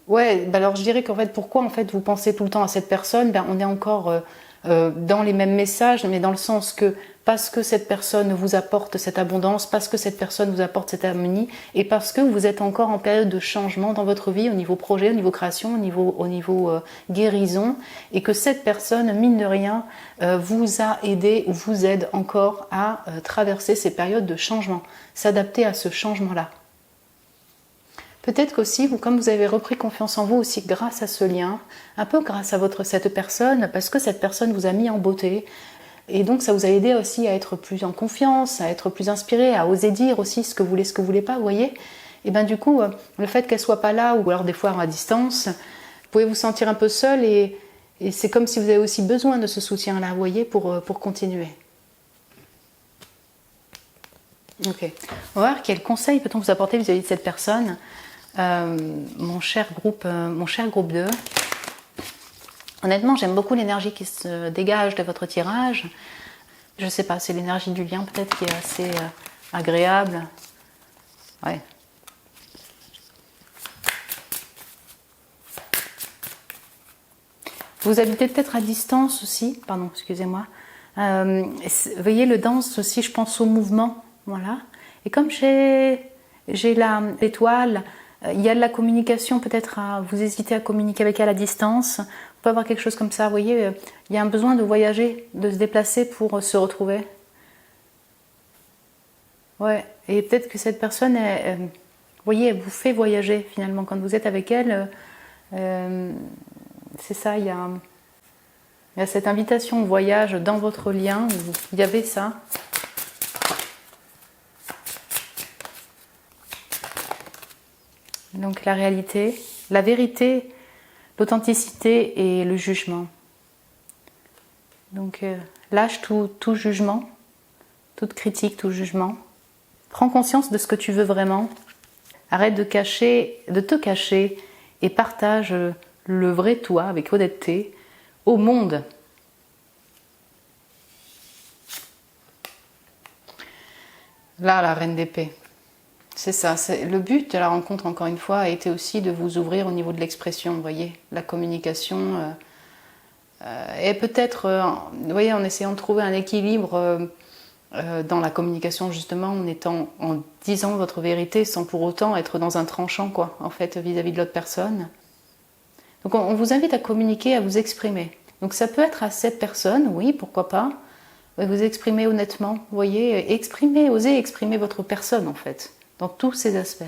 Ouais, bah alors je dirais qu'en fait, pourquoi en fait vous pensez tout le temps à cette personne, ben on est encore dans les mêmes messages, mais dans le sens que parce que cette personne vous apporte cette abondance, parce que cette personne vous apporte cette harmonie, et parce que vous êtes encore en période de changement dans votre vie, au niveau projet, au niveau création, au niveau guérison, et que cette personne, mine de rien, vous a aidé ou vous aide encore à traverser ces périodes de changement, s'adapter à ce changement-là. Peut-être qu'aussi, comme vous avez repris confiance en vous aussi grâce à ce lien, un peu grâce à cette personne, parce que cette personne vous a mis en beauté, et donc ça vous a aidé aussi à être plus en confiance, à être plus inspiré, à oser dire aussi ce que vous voulez pas, vous voyez. Et bien du coup, le fait qu'elle soit pas là, ou alors des fois à distance, vous pouvez vous sentir un peu seul, et c'est comme si vous avez aussi besoin de ce soutien-là, vous voyez, pour continuer. Ok. On va voir quel conseil peut-on vous apporter vis-à-vis de cette personne. Mon cher groupe 2. Honnêtement, j'aime beaucoup l'énergie qui se dégage de votre tirage. Je sais pas, c'est l'énergie du lien peut-être qui est assez agréable. Ouais. Vous habitez peut-être à distance aussi, pardon, excusez-moi. Voyez, le danse aussi, je pense au mouvement, voilà. Et comme j'ai l'étoile, il y a de la communication, peut-être vous hésitez à communiquer avec elle à distance. On peut avoir quelque chose comme ça, vous voyez, il y a un besoin de voyager, de se déplacer pour se retrouver. Ouais, Et peut-être que cette personne, vous voyez, elle vous fait voyager finalement. Quand vous êtes avec elle, c'est ça, il y a cette invitation au voyage dans votre lien, où il y avait ça. Donc la réalité, la vérité, l'authenticité et le jugement. Donc lâche tout jugement, toute critique, tout jugement. Prends conscience de ce que tu veux vraiment. Arrête de te cacher et partage le vrai toi avec honnêteté au monde. Là, la reine d'épée. C'est ça. Le but de la rencontre, encore une fois, a été aussi de vous ouvrir au niveau de l'expression, vous voyez, la communication. Et peut-être, vous voyez, en essayant de trouver un équilibre dans la communication, justement, en disant votre vérité sans pour autant être dans un tranchant, quoi, en fait, vis-à-vis de l'autre personne. Donc on vous invite à communiquer, à vous exprimer. Donc ça peut être à cette personne, oui, pourquoi pas, vous exprimer honnêtement, vous voyez, osez exprimer votre personne, en fait, dans tous ses aspects.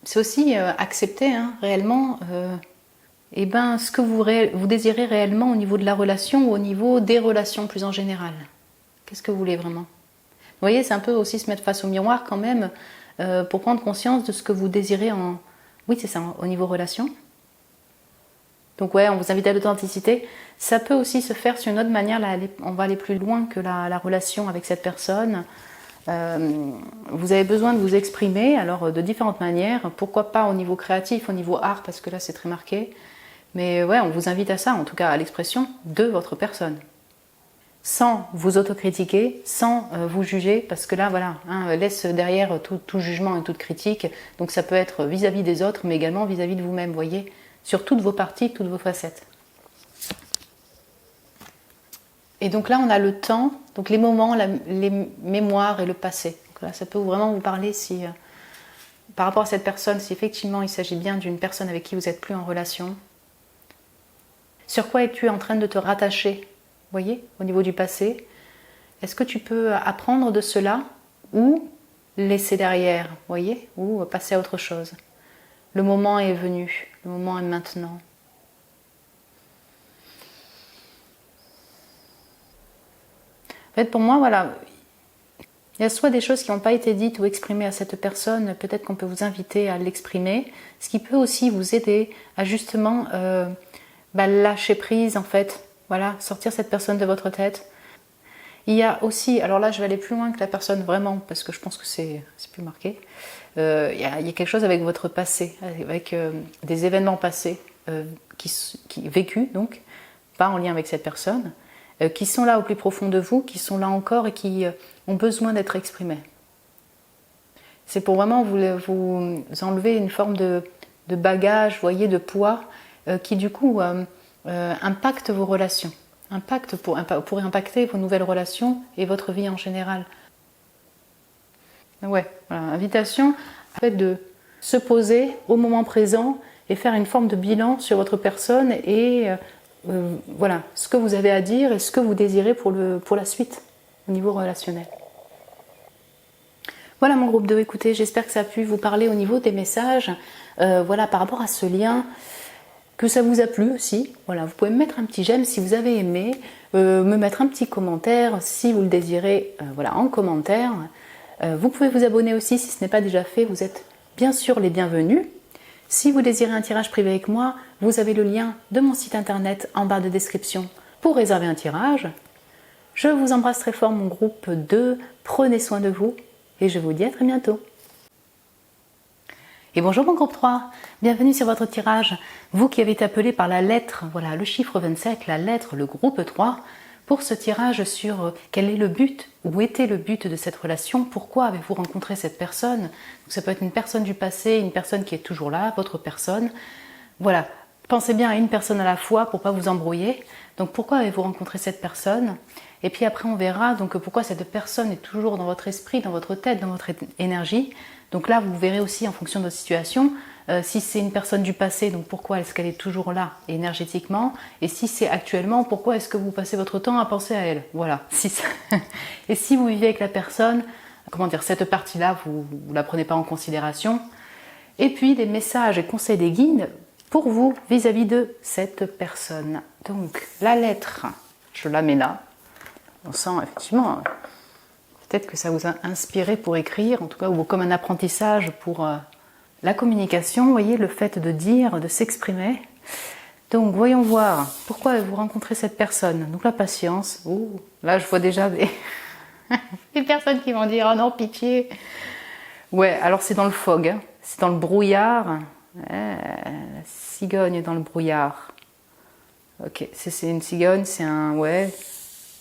C'est aussi accepter réellement ce que vous désirez réellement au niveau de la relation ou au niveau des relations plus en général. Qu'est-ce que vous voulez vraiment? Vous voyez, c'est un peu aussi se mettre face au miroir quand même pour prendre conscience de ce que vous désirez en... Oui, c'est ça, au niveau relation. Donc ouais, on vous invite à l'authenticité. Ça peut aussi se faire sur une autre manière. Là, on va aller plus loin que la relation avec cette personne. Vous avez besoin de vous exprimer, alors de différentes manières. Pourquoi pas au niveau créatif, au niveau art, parce que là c'est très marqué. Mais ouais, on vous invite à ça, en tout cas à l'expression de votre personne. Sans vous autocritiquer, sans vous juger, parce que là, voilà, laisse derrière tout jugement et toute critique. Donc ça peut être vis-à-vis des autres, mais également vis-à-vis de vous-même, voyez, sur toutes vos parties, toutes vos facettes. Et donc là, on a le temps, donc les moments, les mémoires et le passé. Donc là, ça peut vraiment vous parler si, par rapport à cette personne, si effectivement il s'agit bien d'une personne avec qui vous n'êtes plus en relation. Sur quoi es-tu en train de te rattacher, voyez, au niveau du passé? Est-ce que tu peux apprendre de cela ou laisser derrière, voyez, ou passer à autre chose? Le moment est venu, le moment est maintenant. En fait, pour moi, voilà, il y a soit des choses qui n'ont pas été dites ou exprimées à cette personne, peut-être qu'on peut vous inviter à l'exprimer, ce qui peut aussi vous aider à justement lâcher prise, en fait, voilà, sortir cette personne de votre tête. Il y a aussi, alors là je vais aller plus loin que la personne vraiment, parce que je pense que c'est plus marqué, il y a quelque chose avec votre passé, avec des événements passés qui vécus, donc, pas en lien avec cette personne, qui sont là au plus profond de vous, qui sont là encore et qui ont besoin d'être exprimés. C'est pour vraiment vous enlever une forme de bagage, voyez, de poids, qui du coup impacte vos relations, pourrait impacter vos nouvelles relations et votre vie en général. Ouais, voilà, invitation en fait, de se poser au moment présent et faire une forme de bilan sur votre personne et voilà, ce que vous avez à dire et ce que vous désirez pour la suite au niveau relationnel. Voilà mon groupe 2, écoutez, j'espère que ça a pu vous parler au niveau des messages, voilà, par rapport à ce lien, que ça vous a plu aussi. Voilà, vous pouvez me mettre un petit j'aime si vous avez aimé, me mettre un petit commentaire si vous le désirez, voilà, en commentaire. Vous pouvez vous abonner aussi si ce n'est pas déjà fait, vous êtes bien sûr les bienvenus. Si vous désirez un tirage privé avec moi, vous avez le lien de mon site internet en barre de description pour réserver un tirage. Je vous embrasse très fort mon groupe 2, prenez soin de vous et je vous dis à très bientôt. Et bonjour mon groupe 3, bienvenue sur votre tirage. Vous qui avez été appelé par la lettre, voilà le chiffre 27, la lettre, le groupe 3, pour ce tirage sur quel est le but, où était le but de cette relation, pourquoi avez-vous rencontré cette personne. Donc, ça peut être une personne du passé, une personne qui est toujours là, votre personne. Voilà, pensez bien à une personne à la fois pour ne pas vous embrouiller. Donc pourquoi avez-vous rencontré cette personne? Et puis après on verra donc pourquoi cette personne est toujours dans votre esprit, dans votre tête, dans votre énergie. Donc là vous verrez aussi en fonction de votre situation, si c'est une personne du passé, donc pourquoi est-ce qu'elle est toujours là énergétiquement, et si c'est actuellement, pourquoi est-ce que vous passez votre temps à penser à elle. Voilà. Et si vous vivez avec la personne, comment dire, cette partie-là, vous ne la prenez pas en considération. Et puis des messages et conseils des guides pour vous vis-à-vis de cette personne. Donc la lettre, je la mets là. On sent effectivement, peut-être que ça vous a inspiré pour écrire, en tout cas, ou comme un apprentissage pour la communication. Vous voyez, le fait de dire, de s'exprimer. Donc voyons voir, pourquoi vous rencontrez cette personne. Donc la patience. Oh, là je vois déjà des personnes qui vont dire « Oh non, pitié !» Ouais, alors c'est dans le fog, hein. C'est dans le brouillard. La cigogne dans le brouillard. Ok, c'est une cigogne, c'est un... Ouais,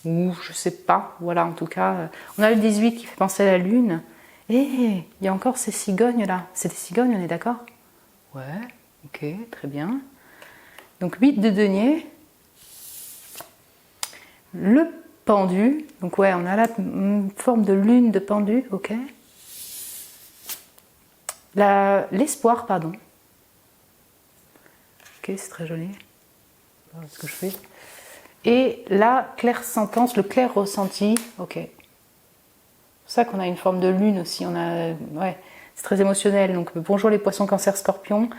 ou je sais pas. Voilà, en tout cas, on a le 18 qui fait penser à la lune. Et il y a encore ces cigognes là. C'est des cigognes, on est d'accord? Ouais, ok, très bien. Donc 8 de denier. Le pendu. Donc ouais, on a là une forme de lune de pendu, ok. L'espoir, pardon. Ok, c'est très joli. Voilà ce que je fais. Et la clairsentence, le clair ressenti, ok. C'est pour ça qu'on a une forme de lune aussi. On a, ouais, c'est très émotionnel. Donc bonjour les poissons, cancer, scorpion.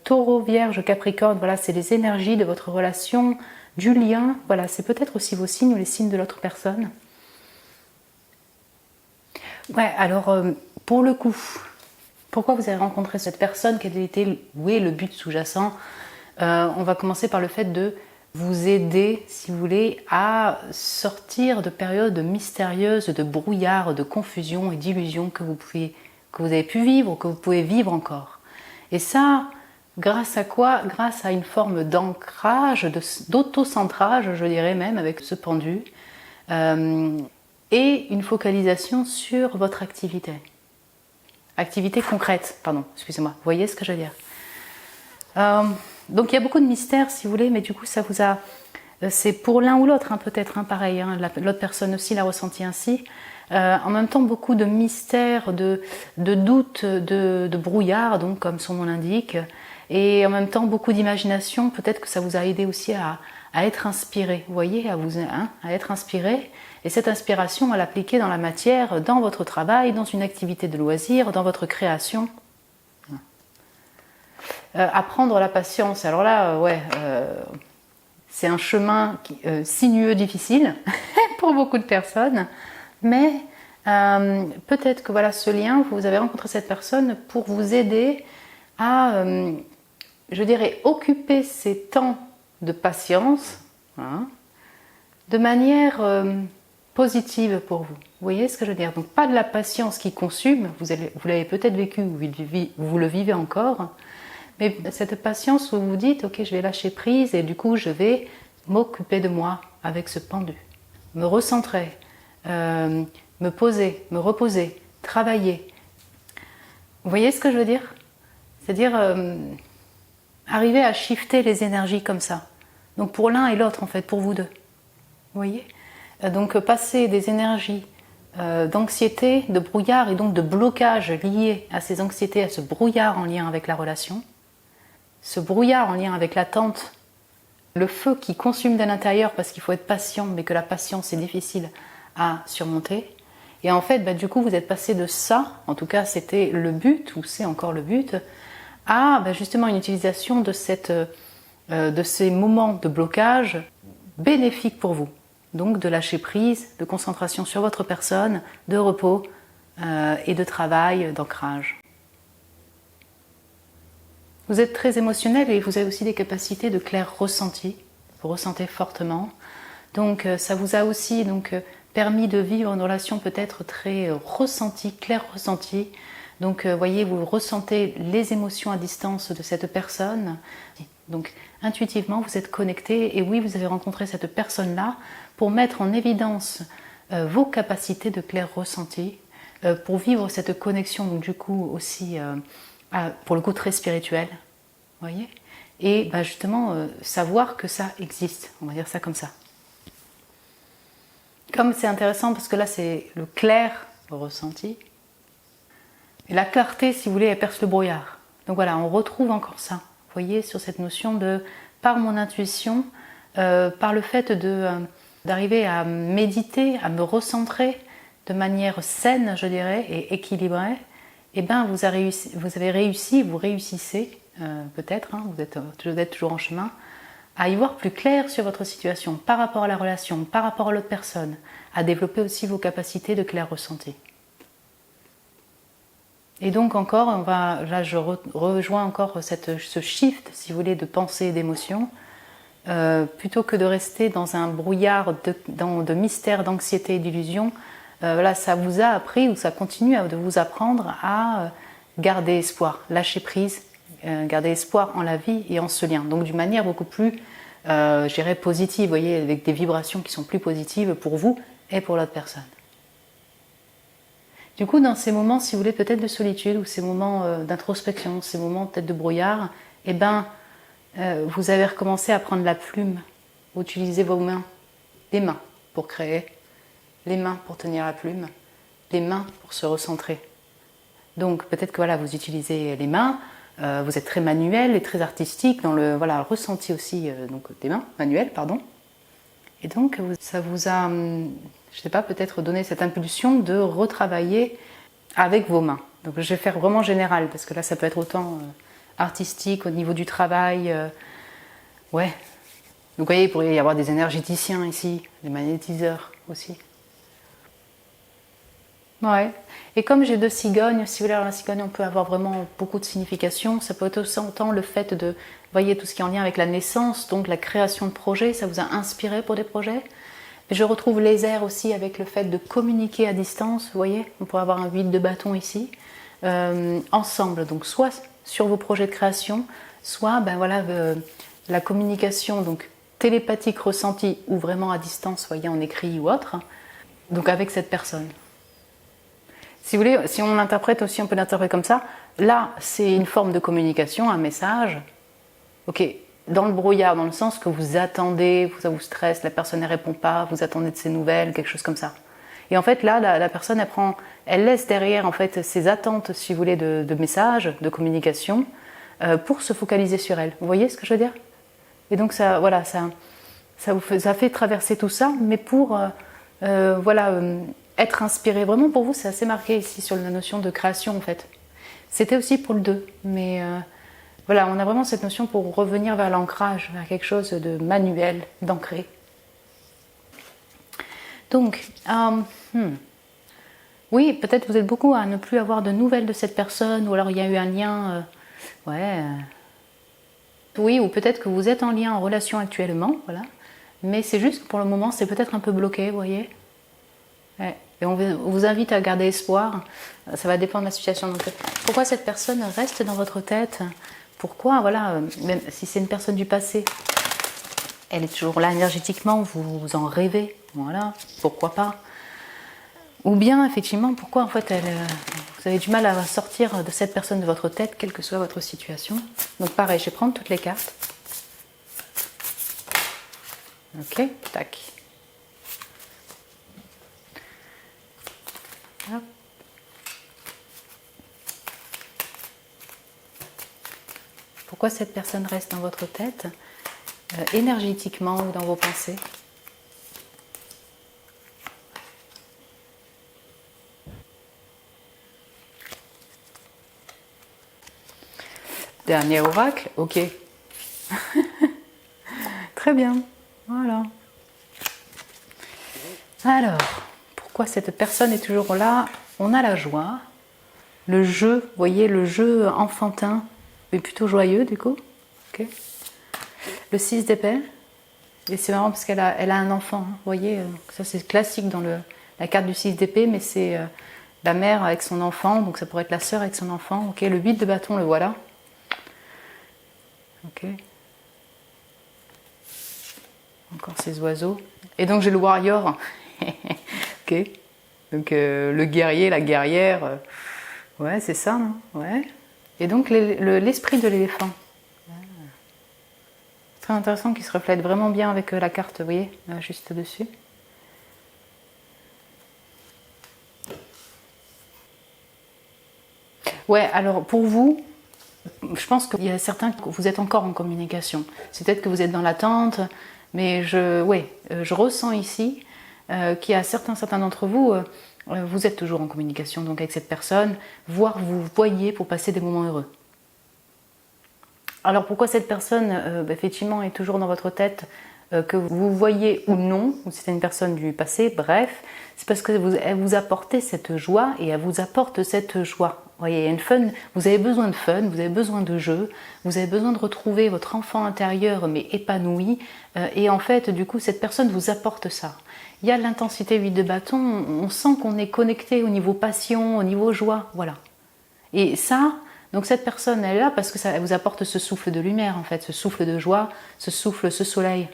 Taureau, vierge, capricorne, voilà, c'est les énergies de votre relation, du lien. Voilà, c'est peut-être aussi vos signes ou les signes de l'autre personne. Ouais, alors pour le coup, pourquoi vous avez rencontré cette personne? Quel était, où est le but sous-jacent? On va commencer par le fait de vous aider, si vous voulez, à sortir de périodes mystérieuses, de brouillard, de confusion et d'illusions que vous avez pu vivre ou que vous pouvez vivre encore. Et ça, grâce à quoi? Grâce à une forme d'ancrage, d'autocentrage, je dirais même, avec ce pendu, et une focalisation sur votre activité. Activité concrète, pardon, excusez-moi, vous voyez ce que je veux dire? Donc il y a beaucoup de mystères si vous voulez, mais du coup ça vous a... C'est pour l'un ou l'autre, hein, peut-être, hein, pareil, hein, l'autre personne aussi l'a ressenti ainsi. En même temps beaucoup de mystères, de doutes, de brouillard, donc comme son nom l'indique, et en même temps beaucoup d'imagination. Peut-être que ça vous a aidé aussi à être inspiré, vous voyez, à être inspiré, et cette inspiration à l'appliquer dans la matière, dans votre travail, dans une activité de loisir, dans votre création. Apprendre la patience, alors là, ouais, c'est un chemin sinueux, difficile pour beaucoup de personnes, mais peut-être que voilà, ce lien, vous avez rencontré cette personne pour vous aider à, je dirais, occuper ces temps de patience, hein, de manière positive pour vous. Vous voyez ce que je veux dire? Donc pas de la patience qui consume, vous l'avez peut-être vécu ou vous le vivez encore, mais cette patience où vous vous dites, ok, je vais lâcher prise et du coup je vais m'occuper de moi avec ce pendu, me recentrer, me poser, me reposer, travailler. Vous voyez ce que je veux dire? C'est-à-dire arriver à shifter les énergies comme ça. Donc pour l'un et l'autre en fait, pour vous deux. Vous voyez? Donc passer des énergies d'anxiété, de brouillard et donc de blocage liés à ces anxiétés, à ce brouillard en lien avec la relation, ce brouillard en lien avec l'attente, le feu qui consume de l'intérieur parce qu'il faut être patient, mais que la patience est difficile à surmonter. Et en fait, du coup, vous êtes passé de ça, en tout cas c'était le but, ou c'est encore le but, à justement une utilisation de ces moments de blocage bénéfiques pour vous. Donc de lâcher prise, de concentration sur votre personne, de repos et de travail, d'ancrage. Vous êtes très émotionnel et vous avez aussi des capacités de clair ressenti. Vous ressentez fortement. Donc ça vous a aussi permis de vivre une relation peut-être très ressentie, clair ressenti. Donc voyez, vous ressentez les émotions à distance de cette personne. Donc intuitivement, vous êtes connecté et oui, vous avez rencontré cette personne-là pour mettre en évidence vos capacités de clair ressenti, pour vivre cette connexion, donc du coup aussi... pour le coup très spirituel, voyez, et justement savoir que ça existe, on va dire ça comme ça. Comme c'est intéressant parce que là c'est le clair ressenti, et la clarté, si vous voulez, elle perce le brouillard. Donc voilà, on retrouve encore ça, vous voyez, sur cette notion de, par mon intuition, par le fait d'arriver à méditer, à me recentrer, de manière saine, je dirais, et équilibrée, eh ben vous réussissez peut-être, hein, vous êtes toujours en chemin, à y voir plus clair sur votre situation, par rapport à la relation, par rapport à l'autre personne, à développer aussi vos capacités de clair ressenti. Et donc encore, là je rejoins encore ce shift, si vous voulez, de pensée et d'émotion, plutôt que de rester dans un brouillard de mystère, d'anxiété et d'illusion. Là, ça vous a appris, ou ça continue de vous apprendre à garder espoir, lâcher prise, garder espoir en la vie et en ce lien. Donc d'une manière beaucoup plus, je dirais, positive, vous voyez, avec des vibrations qui sont plus positives pour vous et pour l'autre personne. Du coup, dans ces moments, si vous voulez, peut-être de solitude, ou ces moments d'introspection, ces moments peut-être de brouillard, eh ben, vous avez recommencé à prendre la plume, utiliser vos mains, les mains pour créer, les mains pour tenir la plume, les mains pour se recentrer. Donc peut-être que voilà, vous utilisez les mains, vous êtes très manuel et très artistique dans le ressenti aussi donc des mains, manuel, pardon. Et donc ça vous a, je sais pas, peut-être donné cette impulsion de retravailler avec vos mains. Donc je vais faire vraiment général, parce que là ça peut être autant artistique au niveau du travail. Ouais. Donc vous voyez, il pourrait y avoir des énergéticiens ici, des magnétiseurs aussi. Ouais. Et comme j'ai 2 cigognes, si vous voulez, alors la cigogne, on peut avoir vraiment beaucoup de significations. Ça peut être aussi autant le fait de, vous voyez, tout ce qui est en lien avec la naissance, donc la création de projets, ça vous a inspiré pour des projets. Mais je retrouve les airs aussi avec le fait de communiquer à distance, vous voyez, on pourrait avoir un 8 de bâton ici, ensemble, donc soit sur vos projets de création, soit ben voilà, la communication donc télépathique ressentie ou vraiment à distance, voyez, en écrit ou autre, donc avec cette personne. Si vous voulez, si on l'interprète aussi, on peut l'interpréter comme ça. Là, c'est une forme de communication, un message. Ok, dans le brouillard, dans le sens que vous attendez, ça vous stresse, la personne ne répond pas, vous attendez de ses nouvelles, quelque chose comme ça. Et en fait, là, la personne, elle laisse derrière en fait ses attentes, si vous voulez, de messages, de communication, pour se focaliser sur elle. Vous voyez ce que je veux dire? Et donc ça, voilà, ça fait traverser tout ça, mais pour, être inspiré. Vraiment, pour vous, c'est assez marqué ici sur la notion de création, en fait. C'était aussi pour le 2, mais voilà, on a vraiment cette notion pour revenir vers l'ancrage, vers quelque chose de manuel, d'ancré. Donc, oui, peut-être vous êtes beaucoup à ne plus avoir de nouvelles de cette personne, ou alors il y a eu un lien, oui, ou peut-être que vous êtes en lien, en relation actuellement, voilà. Mais c'est juste que pour le moment, c'est peut-être un peu bloqué, vous voyez. Ouais. Et on vous invite à garder espoir. Ça va dépendre de la situation. Donc, pourquoi cette personne reste dans votre tête? Pourquoi, voilà, même si c'est une personne du passé, elle est toujours là énergétiquement, vous en rêvez, voilà, pourquoi pas? Ou bien, effectivement, pourquoi en fait vous avez du mal à sortir de cette personne de votre tête, quelle que soit votre situation. Donc pareil, je vais prendre toutes les cartes. Ok, tac. Hop. Pourquoi cette personne reste dans votre tête, énergétiquement ou dans vos pensées? Dernier oracle, ok. Très bien, voilà. Alors, pourquoi cette personne est toujours là? On a la joie, le jeu, vous voyez, le jeu enfantin, mais plutôt joyeux du coup. Okay. Le 6 d'épée, et c'est marrant parce qu'elle a un enfant, hein, vous voyez, ça c'est classique dans la carte du 6 d'épée, mais c'est la mère avec son enfant, donc ça pourrait être la sœur avec son enfant. Ok, le 8 de bâton, le voilà. Ok. Encore ces oiseaux. Et donc j'ai le warrior. Ok. Donc le guerrier, la guerrière. Ouais, c'est ça, non? Ouais. Et donc l'esprit de l'éléphant. Très intéressant, qui se reflète vraiment bien avec la carte, vous voyez, juste dessus. Ouais, alors pour vous, je pense qu'il y a certains que vous êtes encore en communication. C'est peut-être que vous êtes dans l'attente, mais je ressens ici qu'il y a certains d'entre vous, vous êtes toujours en communication donc avec cette personne, voire vous voyez pour passer des moments heureux. Alors pourquoi cette personne effectivement est toujours dans votre tête, que vous voyez ou non, ou c'est une personne du passé, bref, c'est parce que elle vous apporte cette joie et elle vous apporte cette joie. Vous voyez, il y a une fun, vous avez besoin de fun, vous avez besoin de jeu, vous avez besoin de retrouver votre enfant intérieur mais épanoui, et en fait du coup cette personne vous apporte ça. Il y a l'intensité 8 de bâton, on sent qu'on est connecté au niveau passion, au niveau joie, voilà. Et ça, donc cette personne elle est là parce que ça elle vous apporte ce souffle de lumière en fait, ce souffle de joie, ce souffle, ce soleil.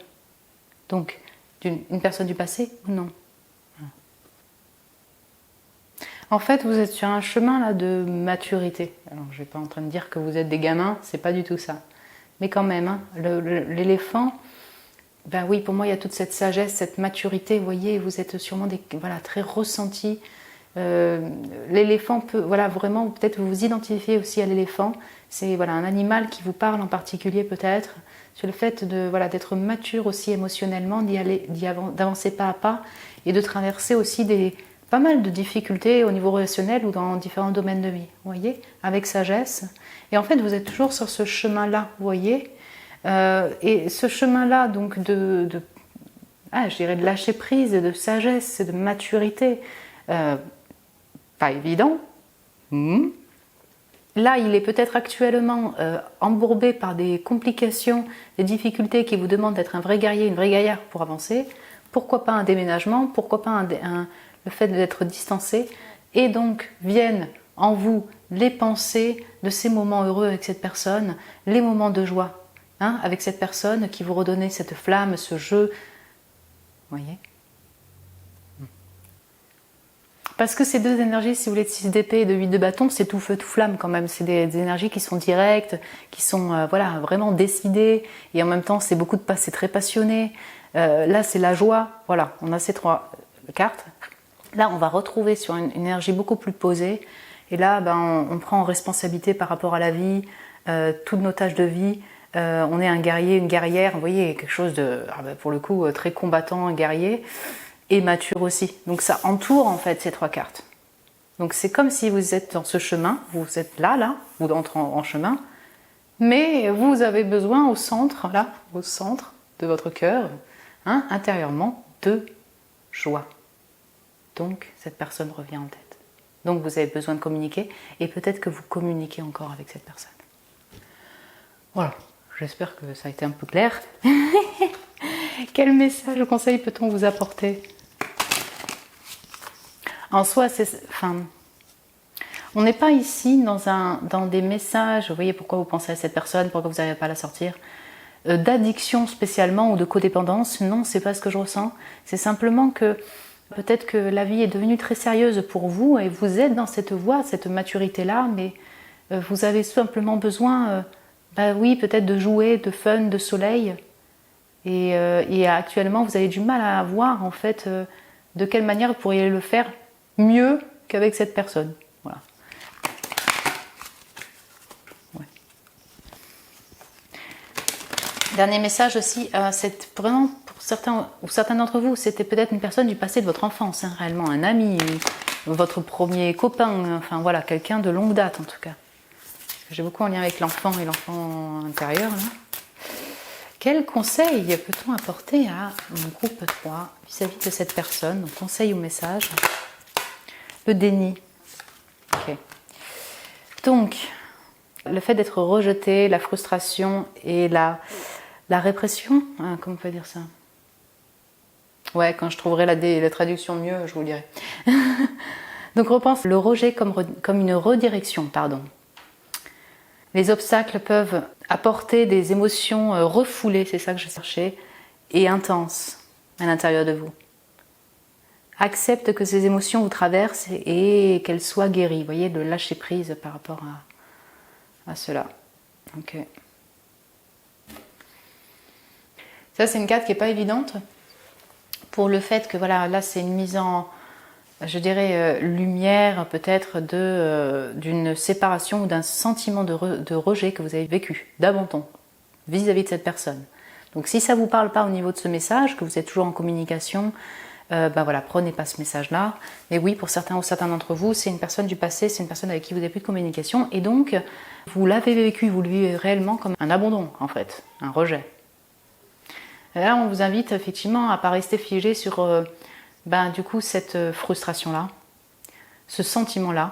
Donc, une personne du passé ou non? En fait, vous êtes sur un chemin là de maturité. Alors, je ne vais pas en train de dire que vous êtes des gamins, c'est pas du tout ça. Mais quand même, hein, l'éléphant, ben oui, pour moi, il y a toute cette sagesse, cette maturité. Vous voyez, vous êtes sûrement très ressentis. L'éléphant peut, voilà, vraiment, peut-être vous vous identifiez aussi à l'éléphant. C'est un animal qui vous parle en particulier peut-être. Sur le fait d'être mature aussi émotionnellement, d'avancer pas à pas et de traverser aussi pas mal de difficultés au niveau relationnel ou dans différents domaines de vie, vous voyez, avec sagesse. Et en fait, vous êtes toujours sur ce chemin-là, vous voyez. Et ce chemin-là, donc je dirais de lâcher prise, de sagesse, de maturité, pas évident. Là, il est peut-être actuellement embourbé par des complications, des difficultés qui vous demandent d'être un vrai guerrier, une vraie guerrière pour avancer. Pourquoi pas un déménagement? Pourquoi pas le fait d'être distancé? Et donc viennent en vous les pensées de ces moments heureux avec cette personne, les moments de joie avec cette personne qui vous redonnait cette flamme, ce jeu. Vous voyez? Parce que ces deux énergies, si vous voulez, de 6 d'épée et de 8 de bâton, c'est tout feu, tout flamme quand même. C'est des énergies qui sont directes, qui sont vraiment décidées. Et en même temps, c'est beaucoup de c'est très passionné. Là, c'est la joie. Voilà, on a ces 3 cartes. Là, on va retrouver sur une énergie beaucoup plus posée. Et là, on prend en responsabilité par rapport à la vie, toutes nos tâches de vie. On est un guerrier, une guerrière. Vous voyez, quelque chose de, pour le coup, très combattant, un guerrier. Et mature aussi. Donc ça entoure en fait ces 3 cartes. Donc c'est comme si vous êtes dans ce chemin, vous êtes là, vous entrez en chemin, mais vous avez besoin au centre de votre cœur, intérieurement, de joie. Donc cette personne revient en tête. Donc vous avez besoin de communiquer, et peut-être que vous communiquez encore avec cette personne. Voilà, j'espère que ça a été un peu clair. Quel message ou conseil peut-on vous apporter? En soi, on n'est pas ici dans des messages, vous voyez pourquoi vous pensez à cette personne, pourquoi vous n'arrivez pas à la sortir, d'addiction spécialement ou de codépendance. Non, c'est pas ce que je ressens. C'est simplement que peut-être que la vie est devenue très sérieuse pour vous et vous êtes dans cette voie, cette maturité-là, mais vous avez simplement besoin, peut-être de jouer, de fun, de soleil. Et actuellement, vous avez du mal à voir en fait de quelle manière vous pourriez le faire mieux qu'avec cette personne. Voilà. Ouais. Dernier message aussi, c'est vraiment pour certains d'entre vous, c'était peut-être une personne du passé de votre enfance, réellement un ami, votre premier copain, enfin voilà, quelqu'un de longue date en tout cas. J'ai beaucoup en lien avec l'enfant et l'enfant intérieur là. Quel conseil peut-on apporter à mon groupe 3 vis-à-vis de cette personne? Donc, conseil ou message? Le déni. Ok. Donc, le fait d'être rejeté, la frustration et la répression, comment on peut dire ça? Ouais, quand je trouverai la traduction mieux, je vous le dirai. Donc, repense le rejet comme une redirection, pardon. Les obstacles peuvent apporter des émotions refoulées, c'est ça que je cherchais, et intenses à l'intérieur de vous. Accepte que ces émotions vous traversent et qu'elles soient guéries. Vous voyez, de lâcher prise par rapport à cela. Ok. Ça, c'est une carte qui n'est pas évidente pour le fait que, voilà, là, c'est une mise en, je dirais, lumière peut-être d'une séparation ou d'un sentiment de rejet que vous avez vécu, d'abandon vis-à-vis de cette personne. Donc si ça ne vous parle pas au niveau de ce message, que vous êtes toujours en communication, voilà, prenez pas ce message-là. Mais oui, pour certains ou certains d'entre vous, c'est une personne du passé, c'est une personne avec qui vous n'avez plus de communication, et donc vous l'avez vécu, vous le vivez réellement comme un abandon, en fait, un rejet. Et là, on vous invite effectivement à ne pas rester figé sur du coup cette frustration-là, ce sentiment-là,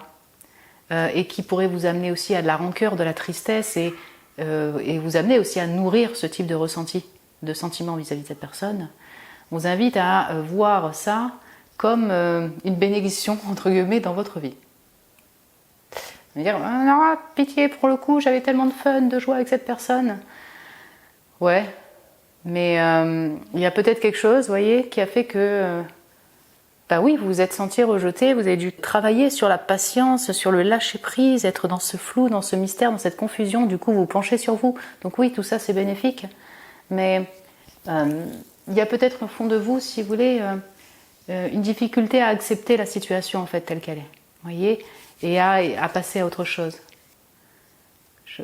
et qui pourrait vous amener aussi à de la rancœur, de la tristesse, et vous amener aussi à nourrir ce type de ressenti, de sentiment vis-à-vis de cette personne. On vous invite à voir ça comme une bénédiction, entre guillemets, dans votre vie. Vous allez dire, non, pitié, pour le coup, j'avais tellement de fun, de joie avec cette personne. Ouais, mais il y a peut-être quelque chose, vous voyez, qui a fait que, oui, vous vous êtes senti rejeté, vous avez dû travailler sur la patience, sur le lâcher-prise, être dans ce flou, dans ce mystère, dans cette confusion, du coup, vous penchez sur vous. Donc oui, tout ça, c'est bénéfique, mais il y a peut-être au fond de vous, si vous voulez, une difficulté à accepter la situation, en fait, telle qu'elle est, vous voyez, et à passer à autre chose.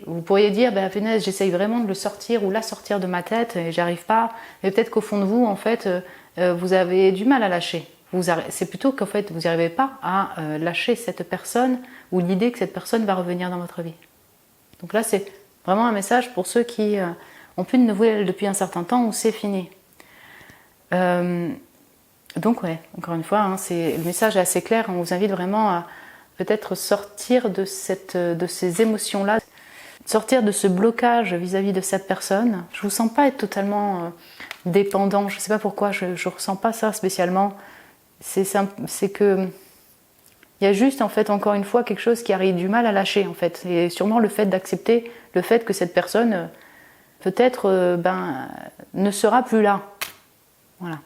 Vous pourriez dire, punaise, j'essaye vraiment de le sortir ou la sortir de ma tête et j'y arrive pas. Mais peut-être qu'au fond de vous, en fait, vous avez du mal à lâcher. C'est plutôt qu'en fait, vous n'y arrivez pas à lâcher cette personne ou l'idée que cette personne va revenir dans votre vie. Donc là, c'est vraiment un message pour ceux qui ont plus de nouvelles depuis un certain temps ou c'est fini. Donc ouais, encore une fois, le message est assez clair. On vous invite vraiment à peut-être sortir de ces émotions-là, sortir de ce blocage vis-à-vis de cette personne. Je ne vous sens pas être totalement dépendant, je ne sais pas pourquoi, je ne ressens pas ça spécialement. C'est que il y a juste en fait encore une fois quelque chose qui arrive du mal à lâcher en fait. Et sûrement le fait d'accepter le fait que cette personne peut-être ne sera plus là. Voilà.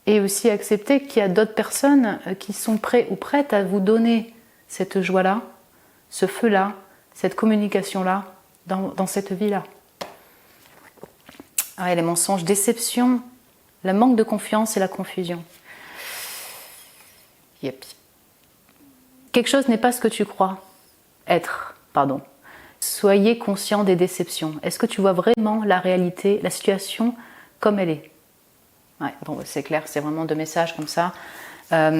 Et aussi accepter qu'il y a d'autres personnes qui sont prêtes ou prêtes à vous donner cette joie-là, ce feu-là, cette communication-là, dans cette vie-là. Les mensonges, déception, le manque de confiance et la confusion. Yep. Quelque chose n'est pas ce que tu crois être, pardon. Soyez conscient des déceptions. Est-ce que tu vois vraiment la réalité, la situation comme elle est ? Ouais, bon, c'est clair, c'est vraiment 2 messages comme ça. Ça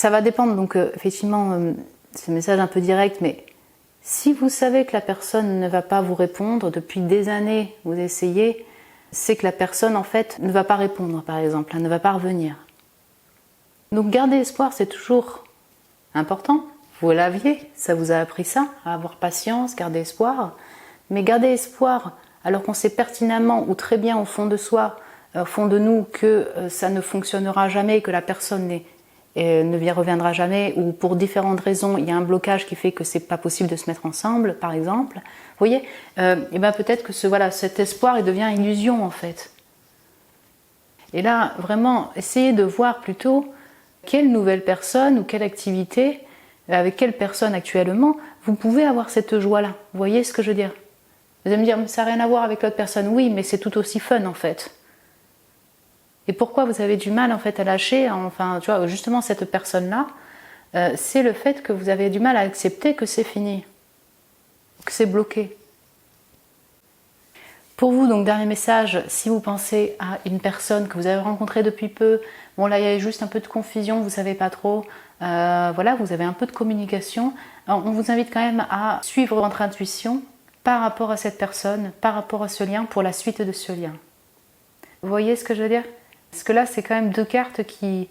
va dépendre, donc effectivement, c'est un message un peu direct, mais si vous savez que la personne ne va pas vous répondre, depuis des années vous essayez, c'est que la personne en fait ne va pas répondre par exemple, elle ne va pas revenir. Donc garder espoir, c'est toujours important. Vous l'aviez, ça vous a appris ça, à avoir patience, garder espoir. Mais garder espoir alors qu'on sait pertinemment ou très bien au fond de soi, au fond de nous, que ça ne fonctionnera jamais, que la personne ne reviendra jamais, ou pour différentes raisons, il y a un blocage qui fait que c'est pas possible de se mettre ensemble, par exemple. Vous voyez, peut-être que cet espoir, il devient illusion en fait. Et là, vraiment, essayez de voir plutôt quelle nouvelle personne ou quelle activité, avec quelle personne actuellement, vous pouvez avoir cette joie-là. Vous voyez ce que je veux dire ? Vous allez me dire, ça n'a rien à voir avec l'autre personne. Oui, mais c'est tout aussi fun en fait. Et pourquoi vous avez du mal en fait à lâcher, enfin, tu vois, justement cette personne-là, c'est le fait que vous avez du mal à accepter que c'est fini, que c'est bloqué. Pour vous, donc, dernier message, si vous pensez à une personne que vous avez rencontrée depuis peu, bon là il y a juste un peu de confusion, vous ne savez pas trop, vous avez un peu de communication, alors, on vous invite quand même à suivre votre intuition par rapport à cette personne, par rapport à ce lien, pour la suite de ce lien. Vous voyez ce que je veux dire ? Parce que là, c'est quand même 2 cartes qui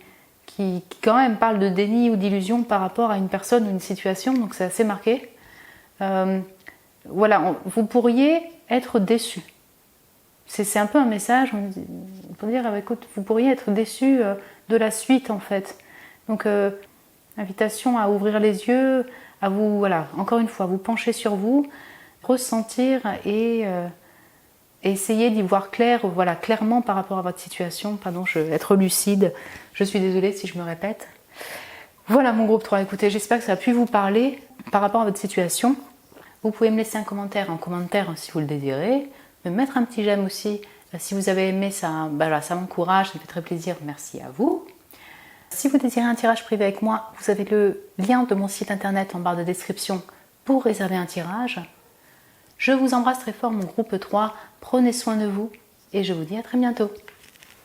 quand même parlent de déni ou d'illusion par rapport à une personne ou une situation, donc c'est assez marqué. Vous pourriez être déçu. C'est un peu un message, on peut dire, écoute, vous pourriez être déçu de la suite en fait. Donc, invitation à ouvrir les yeux, à vous, encore une fois, vous pencher sur vous, ressentir et essayer d'y voir clair, clairement par rapport à votre situation. Pardon, je vais être lucide, je suis désolée si je me répète. Voilà mon groupe 3, écoutez, j'espère que ça a pu vous parler par rapport à votre situation. Vous pouvez me laisser un commentaire si vous le désirez, me mettre un petit j'aime aussi. Si vous avez aimé, ça m'encourage, ça me fait très plaisir, merci à vous. Si vous désirez un tirage privé avec moi, vous avez le lien de mon site internet en barre de description pour réserver un tirage. Je vous embrasse très fort mon groupe 3, prenez soin de vous et je vous dis à très bientôt.